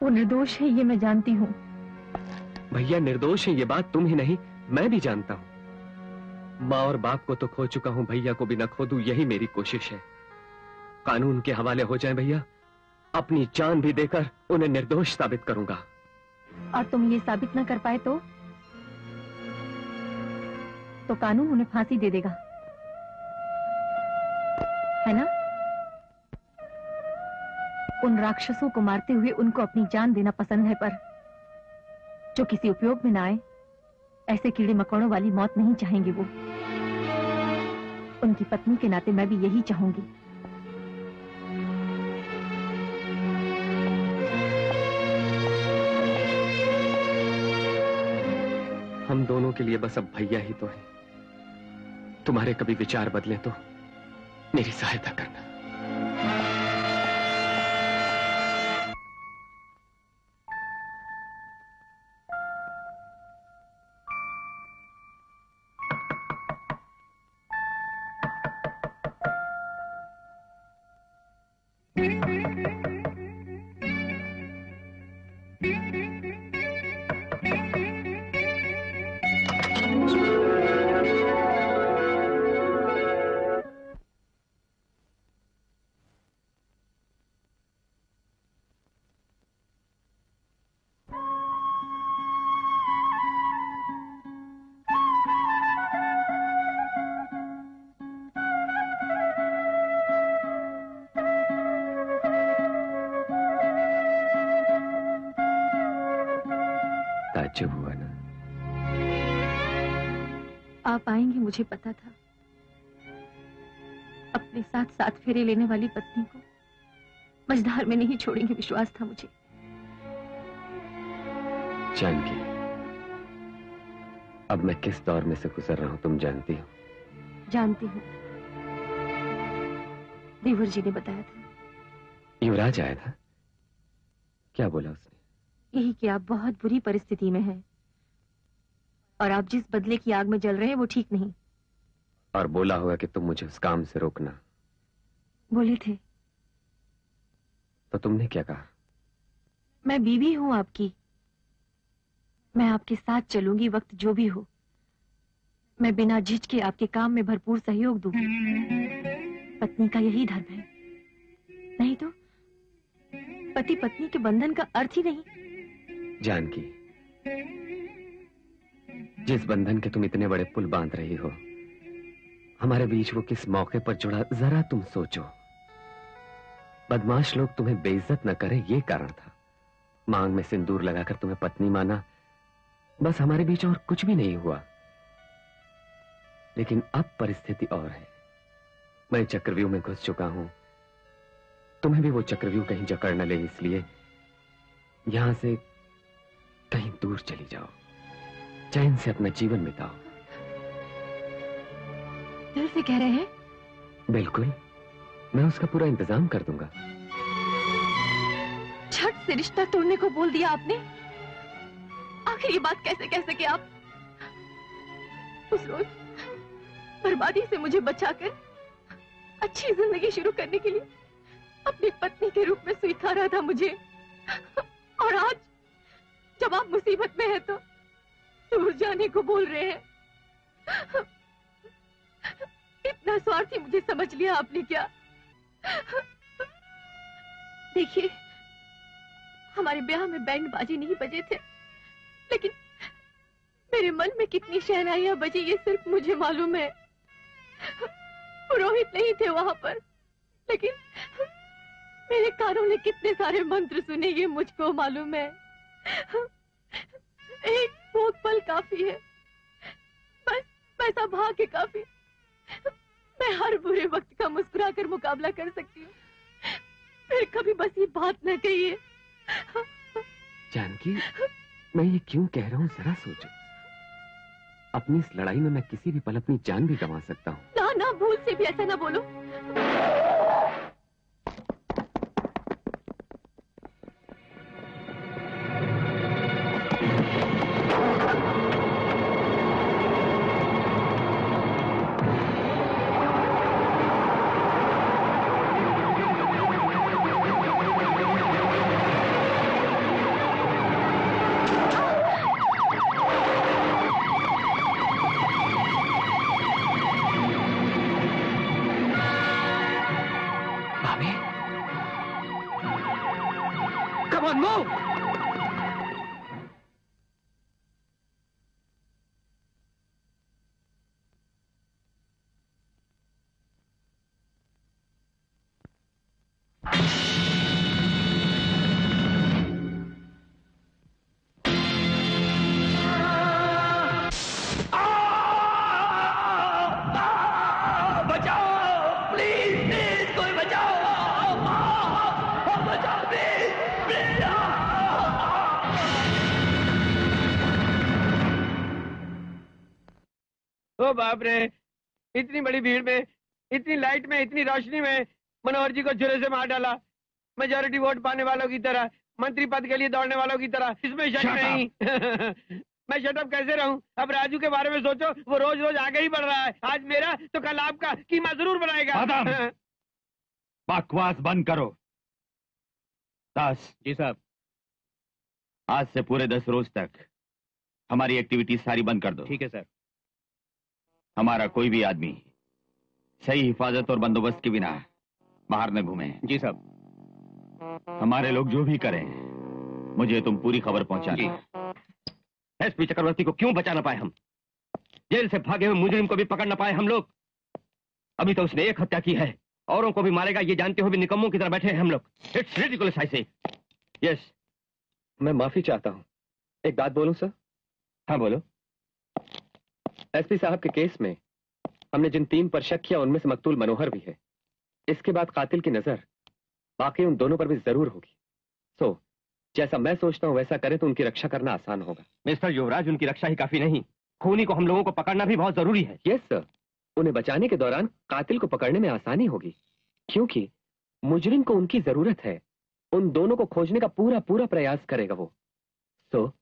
वो निर्दोष है ये मैं जानती हूँ। भैया निर्दोष है ये बात तुम ही नहीं मैं भी जानता हूँ। माँ और बाप को तो खो चुका हूँ, भैया को भी न खो दूं, यही मेरी कोशिश है। कानून के हवाले हो जाए भैया, अपनी जान भी देकर उन्हें निर्दोष साबित करूंगा। और तुम ये साबित न कर पाए तो कानून उन्हें फांसी दे देगा, है ना? उन राक्षसों को मारते हुए उनको अपनी जान देना पसंद है, पर जो किसी उपयोग में ना आए, ऐसे कीड़े मकोड़ों वाली मौत नहीं चाहेंगे वो। उनकी पत्नी के नाते मैं भी यही चाहूंगी। हम दोनों के लिए बस अब भैया ही तो है। तुम्हारे कभी विचार बदले तो मेरी सहायता करना। ताज्जुब हुआ ना? आप आएंगे मुझे पता था। अपने साथ साथ फेरे लेने वाली पत्नी को मझधार में नहीं छोड़ेंगे, विश्वास था मुझे। जानकी, अब मैं किस दौर में से गुजर रहा हूं तुम जानती हो? जानती हूँ, देवर जी ने बताया था। युवराज आया था? क्या बोला उसने? यही कि आप बहुत बुरी परिस्थिति में हैं और आप जिस बदले की आग में जल रहे हैं वो ठीक नहीं। और बोला होगा कि तुम मुझे उस काम से रोकना। बोले थे। तो तुमने क्या कहा? मैं बीवी हूं आपकी, मैं आपके साथ चलूंगी वक्त जो भी हो। मैं बिना झिझके आपके काम में भरपूर सहयोग दूंगी। पत्नी का यही धर्म है, नहीं तो पति पत्नी के बंधन का अर्थ ही नहीं। जानकी, जिस बंधन के तुम इतने बड़े पुल बांध रही हो, हमारे बीच वो किस मौके पर जुड़ा जरा तुम सोचो। बदमाश लोग तुम्हें बेइज्जत न करें ये कारण था। मांग में सिंदूर लगाकर तुम्हें पत्नी माना, बस हमारे बीच और कुछ भी नहीं हुआ। लेकिन अब परिस्थिति और है। मैं चक्रव्यूह में घुस चुका हूं, तुम्हें भी वो चक्रव्यूह कहीं जकड़ न ले, इसलिए यहां से कहीं दूर चली जाओ। चैन से अपना जीवन बिताओ। दिल से कह रहे हैं? बिल्कुल, मैं उसका पूरा इंतजाम कर दूंगा। झट से रिश्ता तोड़ने को बोल दिया आपने। आखिर ये बात कैसे कह सके आप? उस रोज बर्बादी से मुझे बचाकर अच्छी जिंदगी शुरू करने के लिए अपनी पत्नी के रूप में स्वीकारा था मुझे, और आज जब आप मुसीबत में हैं तो दूर जाने को बोल रहे हैं। इतना स्वार्थी मुझे समझ लिया आपने क्या? देखिए, हमारे ब्याह में बैंड बाजे नहीं बजे थे, लेकिन मेरे मन में कितनी शहनाइयां बजी ये सिर्फ मुझे मालूम है। पुरोहित नहीं थे वहां पर, लेकिन मेरे कानों ने कितने सारे मंत्र सुने ये मुझको मालूम है। एक भोग पल काफी है, बस वैसा भाग्य काफी। मैं हर बुरे वक्त का मुस्कुरा कर मुकाबला कर सकती हूँ। फिर कभी बस ये बात न कहिए। जानकी, मैं ये क्यों कह रहा हूँ जरा सोचो। अपनी इस लड़ाई में मैं किसी भी पल अपनी जान भी गंवा सकता हूँ। ना ना, भूल से भी ऐसा ना बोलो। ओ बाप रे, इतनी बड़ी भीड़ में, इतनी लाइट में, इतनी रोशनी में मनोहर जी को छुरे से मार डाला। मेजॉरिटी वोट पाने वालों की तरह, मंत्री पद के लिए दौड़ने वालों की तरह, इसमें शक नहीं। मैं शटअप कैसे रहूं? अब राजू के बारे में सोचो, वो रोज रोज आगे ही बढ़ रहा है। आज मेरा तो कल आपका कीमा जरूर बनाएगा। बकवास बंद करो। दास जी साहब, आज से पूरे 10 रोज तक हमारी एक्टिविटी सारी बंद कर दो। ठीक है सर। हमारा कोई भी आदमी सही हिफाजत और बंदोबस्त के बिना बाहर न घूमे। जी साहब। हमारे लोग जो भी करें, मुझे तुम पूरी खबर पहुंचाना। एसपी चक्रवर्ती को क्यों बचा न पाए हम? जेल से भागे हुए मुजरिम को भी पकड़ न पाए हम लोग। अभी तो उसने एक हत्या की है, औरों को भी मारेगा ये जानते हुए भी निकम्मों की तरह बैठे हैं हम लोग। It's ridiculous I say. Yes, मैं माफी चाहता हूं। एक बात बोलूं सर? हाँ बोलो। एसपी साहब के केस में हमने जिन 3 पर शक किया उनमें से मकतूल मनोहर भी है। इसके बाद कातिल की नजर बाकी उन दोनों पर भी जरूर होगी। सो जैसा मैं सोचता हूं वैसा करें तो उनकी रक्षा करना आसान होगा। मिस्टर युवराज, उनकी रक्षा ही काफी नहीं, खूनी को हम लोगों को पकड़ना भी बहुत जरूरी है। यस सर, उन्हें बचाने के दौरान कातिल को पकड़ने में आसानी होगी, क्योंकि मुजरिम को उनकी जरूरत है। उन दोनों को खोजने का पूरा प्रयास करेगा वो। सो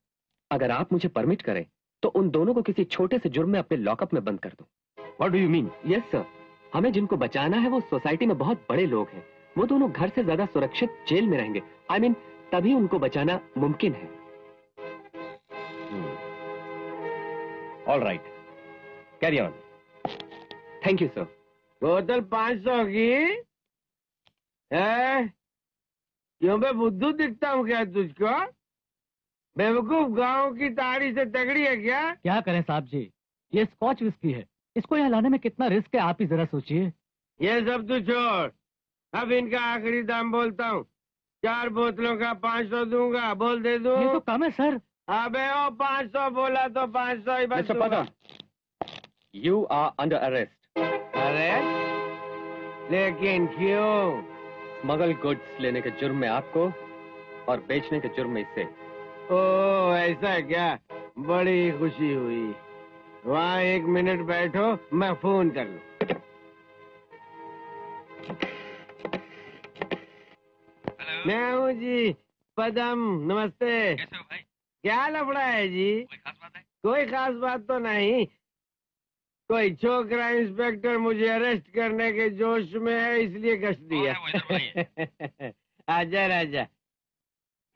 अगर आप मुझे परमिट करें तो उन दोनों को किसी छोटे से जुर्म में अपने लॉकअप में बंद कर दूं। What do you mean? Yes sir, हमें जिनको बचाना है वो सोसाइटी में बहुत बड़े लोग हैं। वो दोनों घर से ज्यादा सुरक्षित जेल में रहेंगे। आई मीन तभी उनको बचाना मुमकिन है। All right, carry on. Thank you sir. बोतल 500 की है? क्यों मैं बुद्धू दिखता हूँ क्या तुझको? बेवकूफ, गांव की ताड़ी से तगड़ी है क्या? क्या करें साहब जी, ये स्कॉच विस्की है, इसको यहाँ लाने में कितना रिस्क है आप ही जरा सोचिए। ये सब तू छोड़, अब इनका आखिरी दाम बोलता हूँ। 4 बोतलों का 500 दूंगा, बोल दे दूं? ये तो कम है सर। अबे ओ 500 बोला तो 500 ही बस। You are under arrest. Arrest? लेकिन क्यों? स्मगल गुड्स लेने के जुर्म में आपको और बेचने के जुर्म में इससे। ओ ऐसा है क्या? बड़ी खुशी हुई। वहाँ 1 मिनट बैठो, मैं फोन कर लूं। मैं हूँ जी, पदम। नमस्ते। कैसे हो भाई? क्या लफड़ा है जी? कोई खास बात है? कोई खास बात तो नहीं। कोई छोकरा इंस्पेक्टर मुझे अरेस्ट करने के जोश में है, इसलिए गश्त दिया। आजा राजा।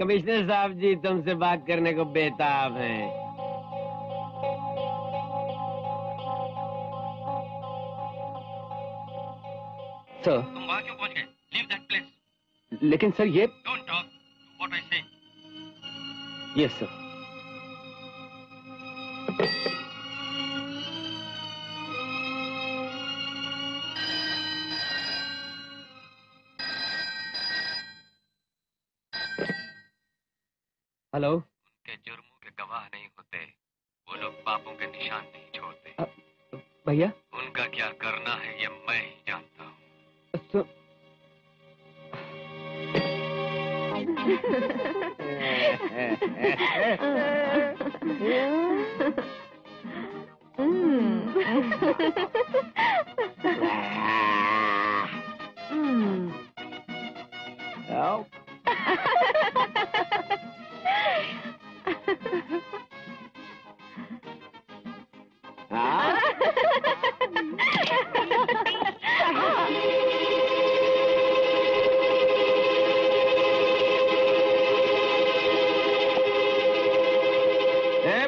कमिश्नर साहब जी तुमसे बात करने को बेताब हैं। सर, तुम वहाँ क्यों पहुँच गए? Leave that place. लेकिन सर ये... don't talk, do what I say. Yes sir. Hello. उनके जुर्मों के गवाह नहीं होते, वो लोग पापों के निशान नहीं छोड़ते। भैया, उनका क्या करना है ये मैं ही जानता हूँ।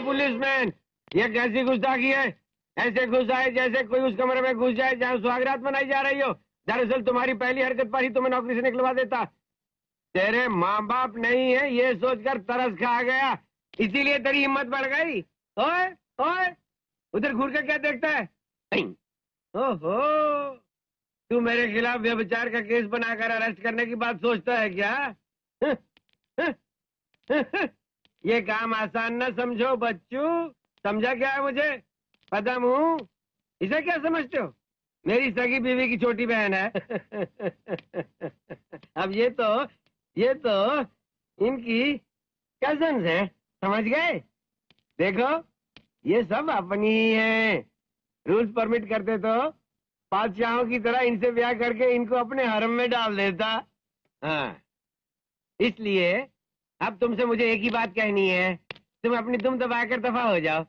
पुलिसमैन, ये कैसी गुस्ताखी है? ऐसे घुस आए जैसे कोई उस कमरे में घुस जाए जहाँ सुहागरात मनाई जा रही हो। दरअसल तुम्हारी पहली हरकत पर ही तुम्हें नौकरी से निकलवा देता। तेरे माँ बाप नहीं है ये सोचकर तरस खा गया, इसीलिए तेरी हिम्मत बढ़ गई। ओए ओए, उधर घूर कर क्या देखता है? ओहो, तू मेरे खिलाफ व्यभिचार का केस बनाकर अरेस्ट करने की बात सोचता है क्या? ये काम आसान न समझो बच्चू। समझा क्या है मुझे? पदम हूँ। इसे क्या समझते हो? मेरी सगी बीवी की छोटी बहन है। अब ये तो इनकी कजन्स है, समझ गए? देखो, ये सब अपनी ही है। रूल्स परमिट करते तो बादशाहों की तरह इनसे ब्याह करके इनको अपने हरम में डाल देता। हाँ, इसलिए अब तुमसे मुझे एक ही बात कहनी है, तुम अपनी दुम दबाकर दफा हो जाओ।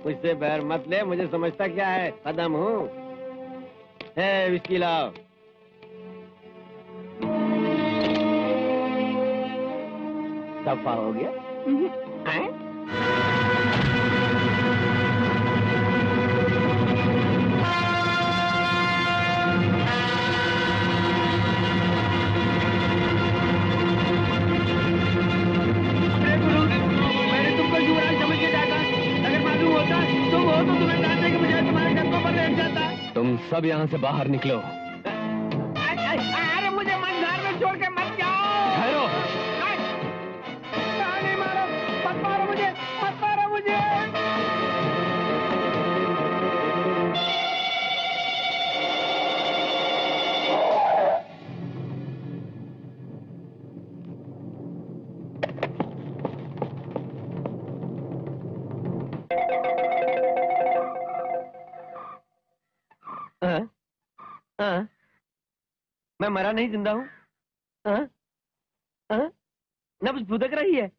मुझसे बैर मत ले, मुझे समझता क्या है, कदम हूँ। है विस्की लाओ। दफा हो गया? तुम सब यहाँ से बाहर निकलो। अरे मुझे मंझार में छोड़ के मत जाओ। ठहरो। नहीं मारो, मत मारो मुझे, मत मारो मुझे। मैं मरा नहीं, जिंदा हूँ। नब्ज भुदक रही है,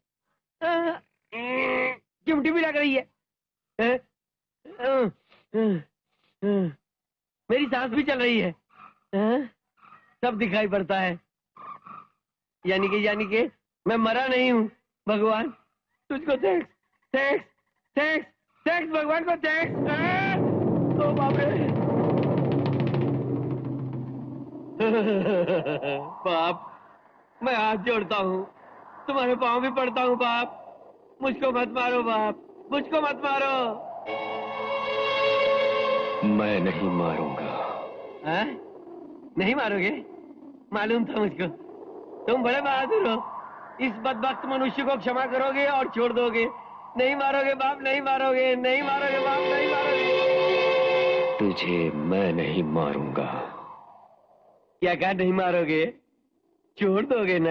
चिमटी भी लग रही है, मेरी सांस भी चल रही है, सब दिखाई पड़ता है। यानी कि मैं मरा नहीं हूँ। भगवान तुझको थैंक्स, थैंक्स, थैंक्स, थैंक्स, भगवान को थैंक्स। ओ बाप रे। बाप, मैं हाथ जोड़ता हूँ, तुम्हारे पाँव भी पड़ता हूँ बाप। मुझको मत मारो बाप, मुझको मत मारो। मैं नहीं मारूंगा। नहीं मारोगे? मालूम था मुझको, तुम बड़े बहादुर हो। इस बदबख्त मनुष्य को क्षमा करोगे और छोड़ दोगे। नहीं मारोगे बाप, नहीं मारोगे, नहीं मारोगे बाप, नहीं मारोगे। तुझे मैं नहीं मारूंगा। क्या कहा? नहीं मारोगे? छोड़ दोगे ना?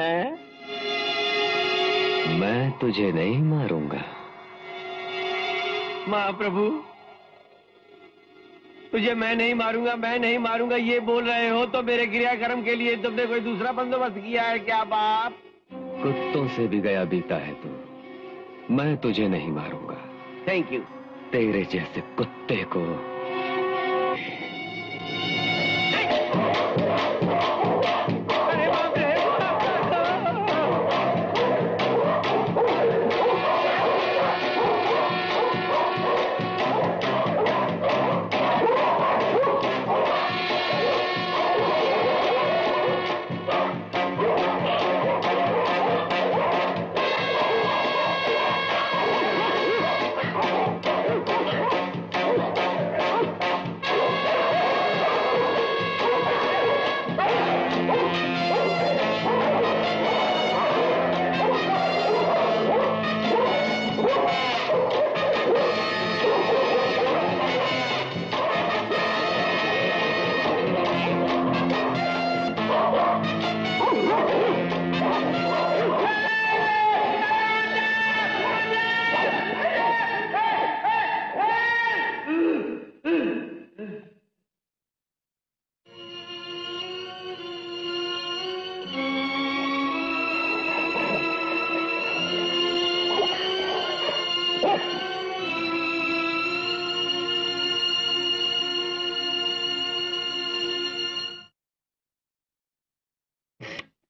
मैं तुझे नहीं मारूंगा। महाप्रभु, तुझे मैं नहीं मारूंगा ये बोल रहे हो तो मेरे क्रियाक्रम के लिए तुमने कोई दूसरा बंदोबस्त किया है क्या बाप? कुत्तों से भी गया बीता है तू। मैं तुझे नहीं मारूंगा। Thank you. तेरे जैसे कुत्ते को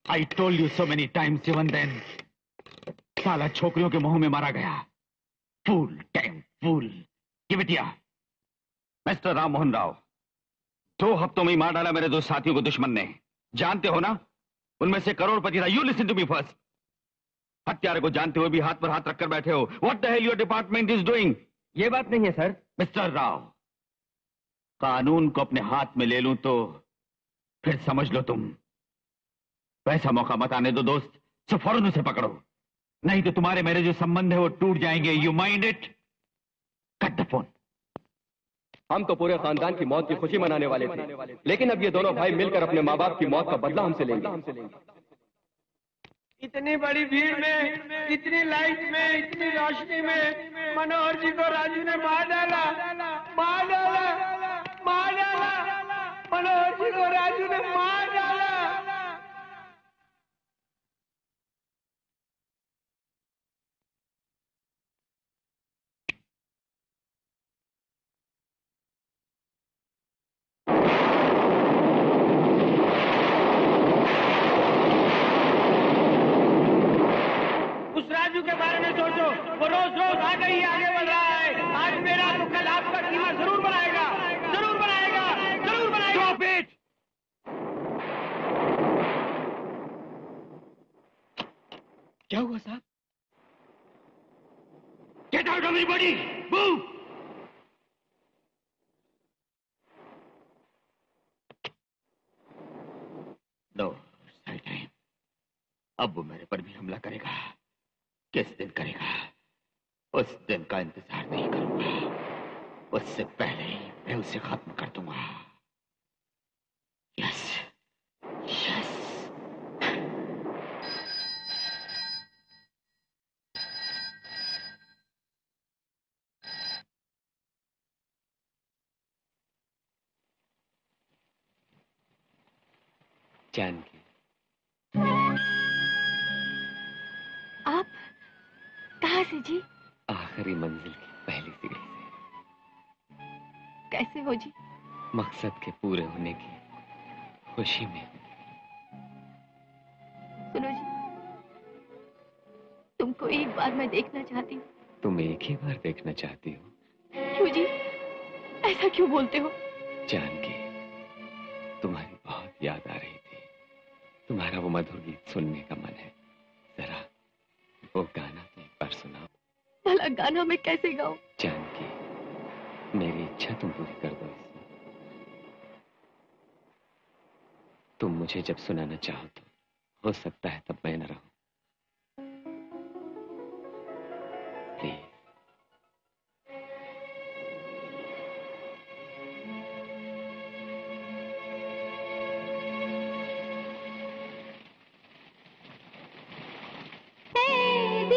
I told you so many times even then. साला छोकरियों के मुंह में मारा गया। Fool, damn fool. Give it here. Mister Ram Mohan Rao, 2 हफ्तों में ही मार डाला मेरे 2 साथियों को दुश्मन ने। जानते हो ना, उनमें से करोड़पति था। You listen to me first. हत्यारे को जानते हुए भी हाथ पर हाथ रखकर बैठे हो। What the hell your department is doing? ये बात नहीं है सर। मिस्टर राव, कानून को अपने हाथ में ले लूं तो फिर समझ लो तुम। वैसा मौका मत आने दो दोस्त, सो फौरन उसे पकड़ो, नहीं तो तुम्हारे मेरे जो संबंध है वो टूट जाएंगे। You mind it? Cut the phone. हम तो पूरे खानदान की मौत की खुशी मनाने वाले थे, लेकिन अब ये दोनों भाई मिलकर अपने माँ बाप की मौत का बदला हमसे लेंगे। इतनी बड़ी भीड़ में, इतनी लाइट में, इतनी रोशनी में मनोहर जी को राजू ने मार डाला। मनोहर जी को राजू ने मार डाला। राजू के बारे में सोचो, वो रोज रोज आगे ही आगे बढ़ रहा है। आज मेरा तो कल आपका कीमा जरूर बनाएगा। Stop it! क्या हुआ साहब? Get out everybody! Move! No, side time. अब वो मेरे पर भी हमला करेगा। किस दिन करेगा? उस दिन का इंतजार नहीं करूंगा, उससे पहले ही मैं उसे खत्म कर दूंगा। Yes, yes. जानकी, आप कहाँ से जी? आखिरी मंजिल की पहली सीढ़ी से। कैसे हो जी? मकसद के पूरे होने की खुशी में। सुनो जी, तुमको एक बार मैं देखना चाहती हूँ। तुम एक ही बार देखना चाहती हो? क्यों जी, ऐसा क्यों बोलते हो? जानकी, तुम्हारी बहुत याद आ रही थी। तुम्हारा वो मधुर गीत सुनने का मन है। जरा वो गाना तो एक बार सुनाओ। भला गाना मैं कैसे गाऊं? जानकी, मेरी इच्छा तुम पूरी कर दो इसमें। तुम मुझे जब सुनाना चाहो तो हो सकता है तब मैं न रहूं। प्लीज। They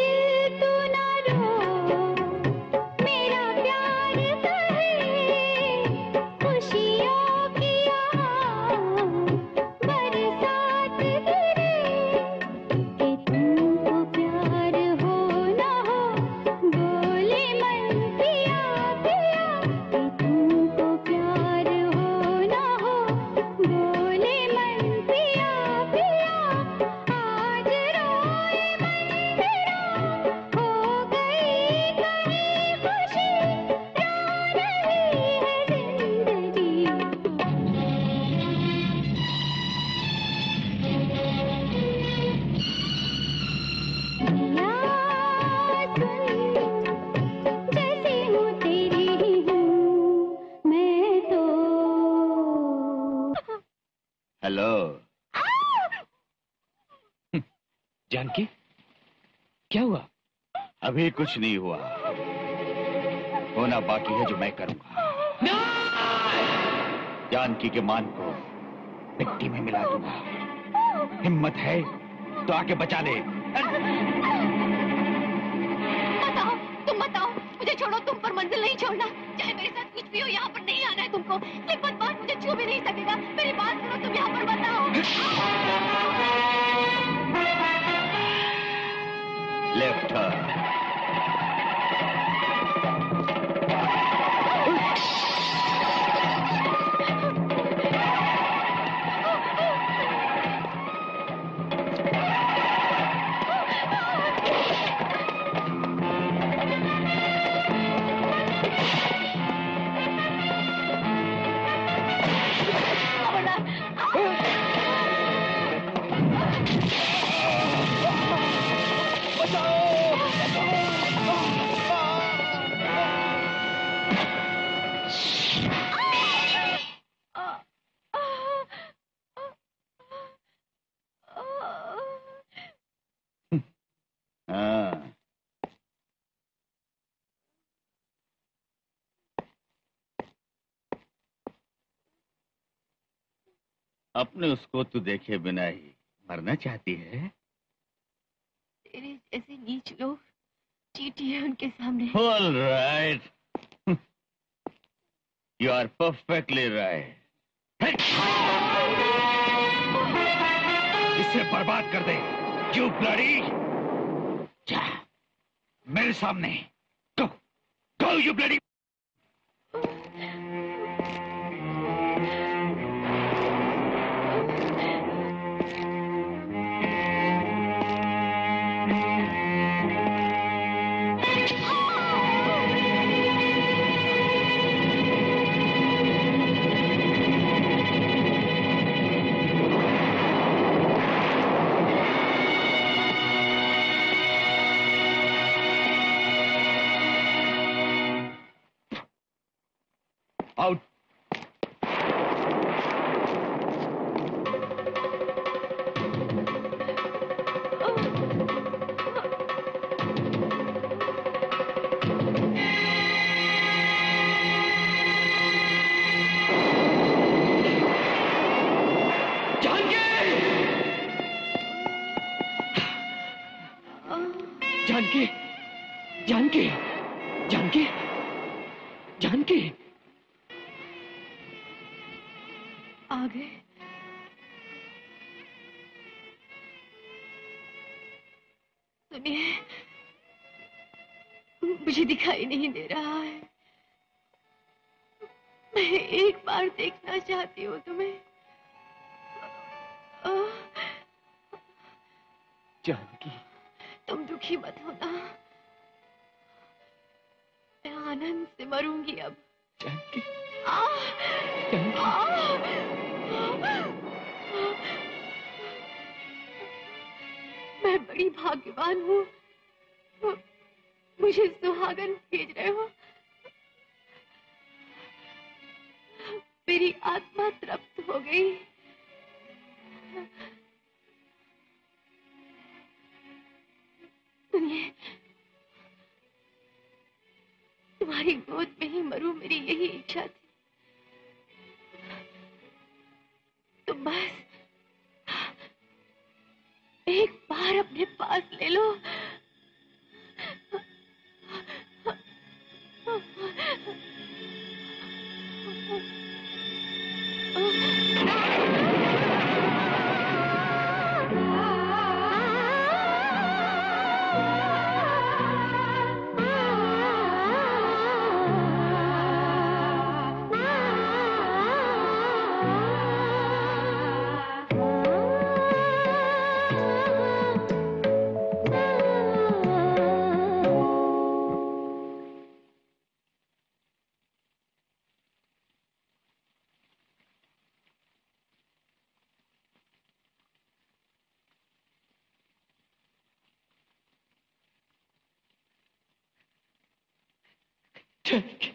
hello. जानकी, क्या हुआ? अभी कुछ नहीं हुआ, होना बाकी है जो मैं करूंगा। जानकी के मान को मिट्टी में मिला दूंगा। हिम्मत है तो आके बचा ले। बताओ, तुम बताओ, मुझे छोड़ो, तुम पर मंजिल नहीं छोड़ना। चाहे मेरे साथ कुछ भी हो, यहाँ पर नहीं आना है तुमको। लिपत बात मुझे छू भी नहीं सकेगा। मेरी बात सुनो, तुम यहाँ पर मत आओ। Left turn. हाँ। अपने उसको तू देखे बिना ही मरना चाहती है? तेरे जैसे नीच लोग चीटी है उनके सामने। All right. You are perfectly right. इसे बर्बाद कर दे। You bloody! जा, मेरे सामने। Go, go you bloody! Out. Janaki, Janaki, Janaki, Janaki. आ गए। सुनिए, मुझे दिखाई नहीं दे रहा है। मैं एक बार देखना चाहती हूँ तुम्हें। जानकी, तुम दुखी मत होना। मैं आनंद से मरूंगी अब। जानकी, मैं बड़ी भाग्यवान हूँ, मुझे सुहागन भेज रहे हो। मेरी आत्मा तृप्त हो गई। सुनिए, तुम्हारी गोद में ही मरूं, मेरी यही इच्छा थी। तुम बस एक बार अपने पास ले लो। जानकी,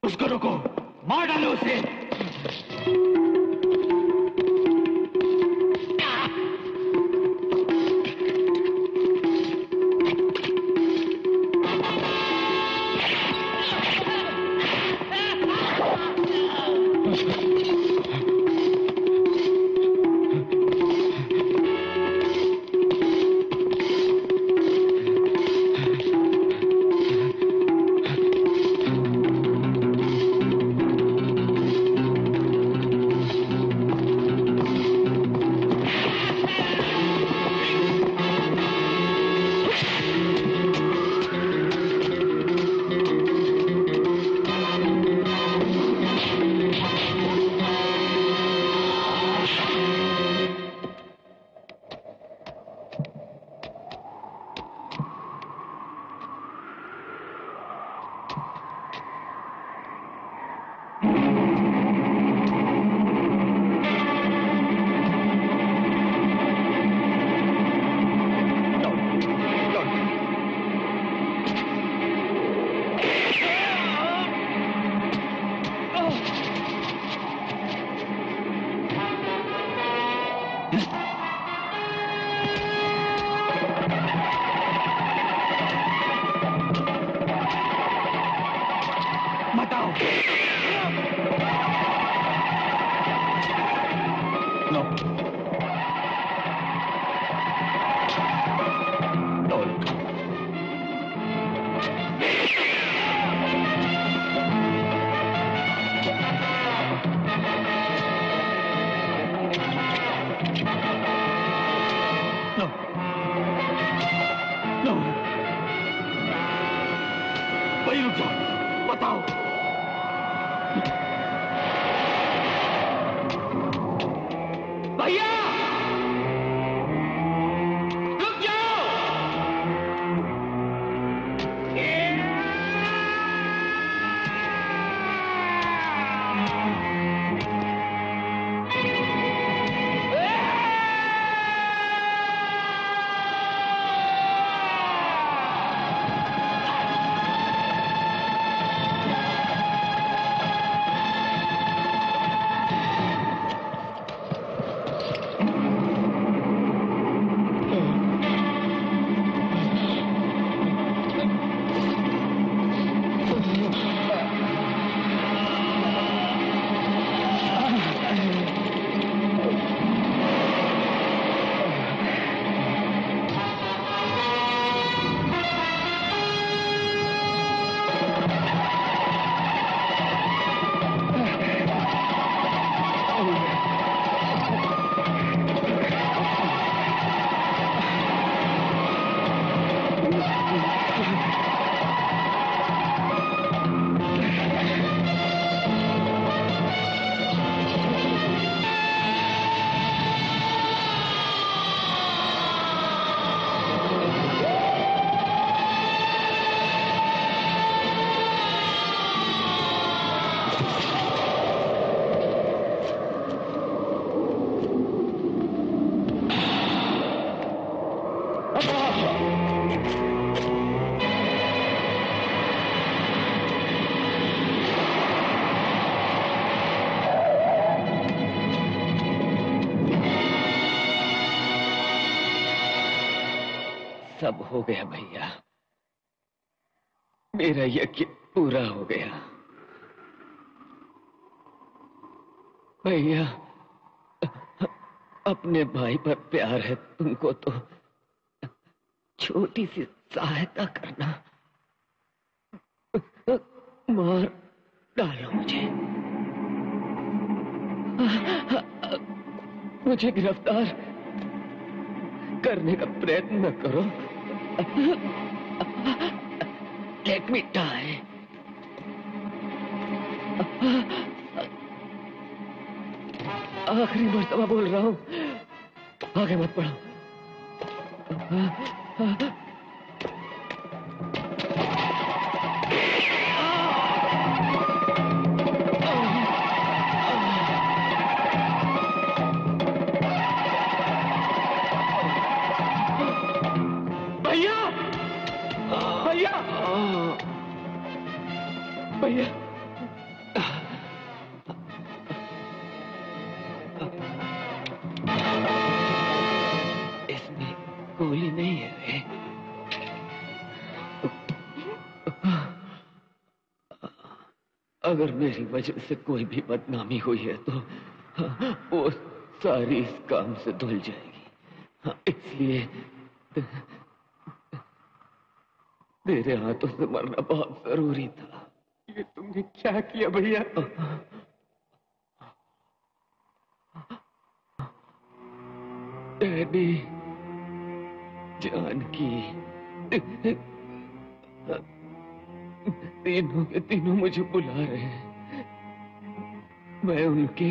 उसको रोको, मार डालो उसे। भैया सब हो गया भैया, मेरा यज्ञ पूरा हो गया। भैया, अपने भाई पर प्यार है तुमको तो छोटी सी सहायता करना, मार डालो मुझे गिरफ्तार करने का प्रयत्न न करो। Let me die. आखिरी मर्तबा बोल रहा हूं, आगे मत बढ़ो। भैया, भैया, भैया, इसमें गोली नहीं है रे। अगर मेरी वजह से कोई भी बदनामी हुई है तो वो सारी इस काम से धुल जाएगी। इसलिए तेरे हाथों से मरना बहुत जरूरी था। ये तुमने क्या किया भैया? डैडी, जानकी, तीनों के तीनों मुझे बुला रहे हैं। मैं उनके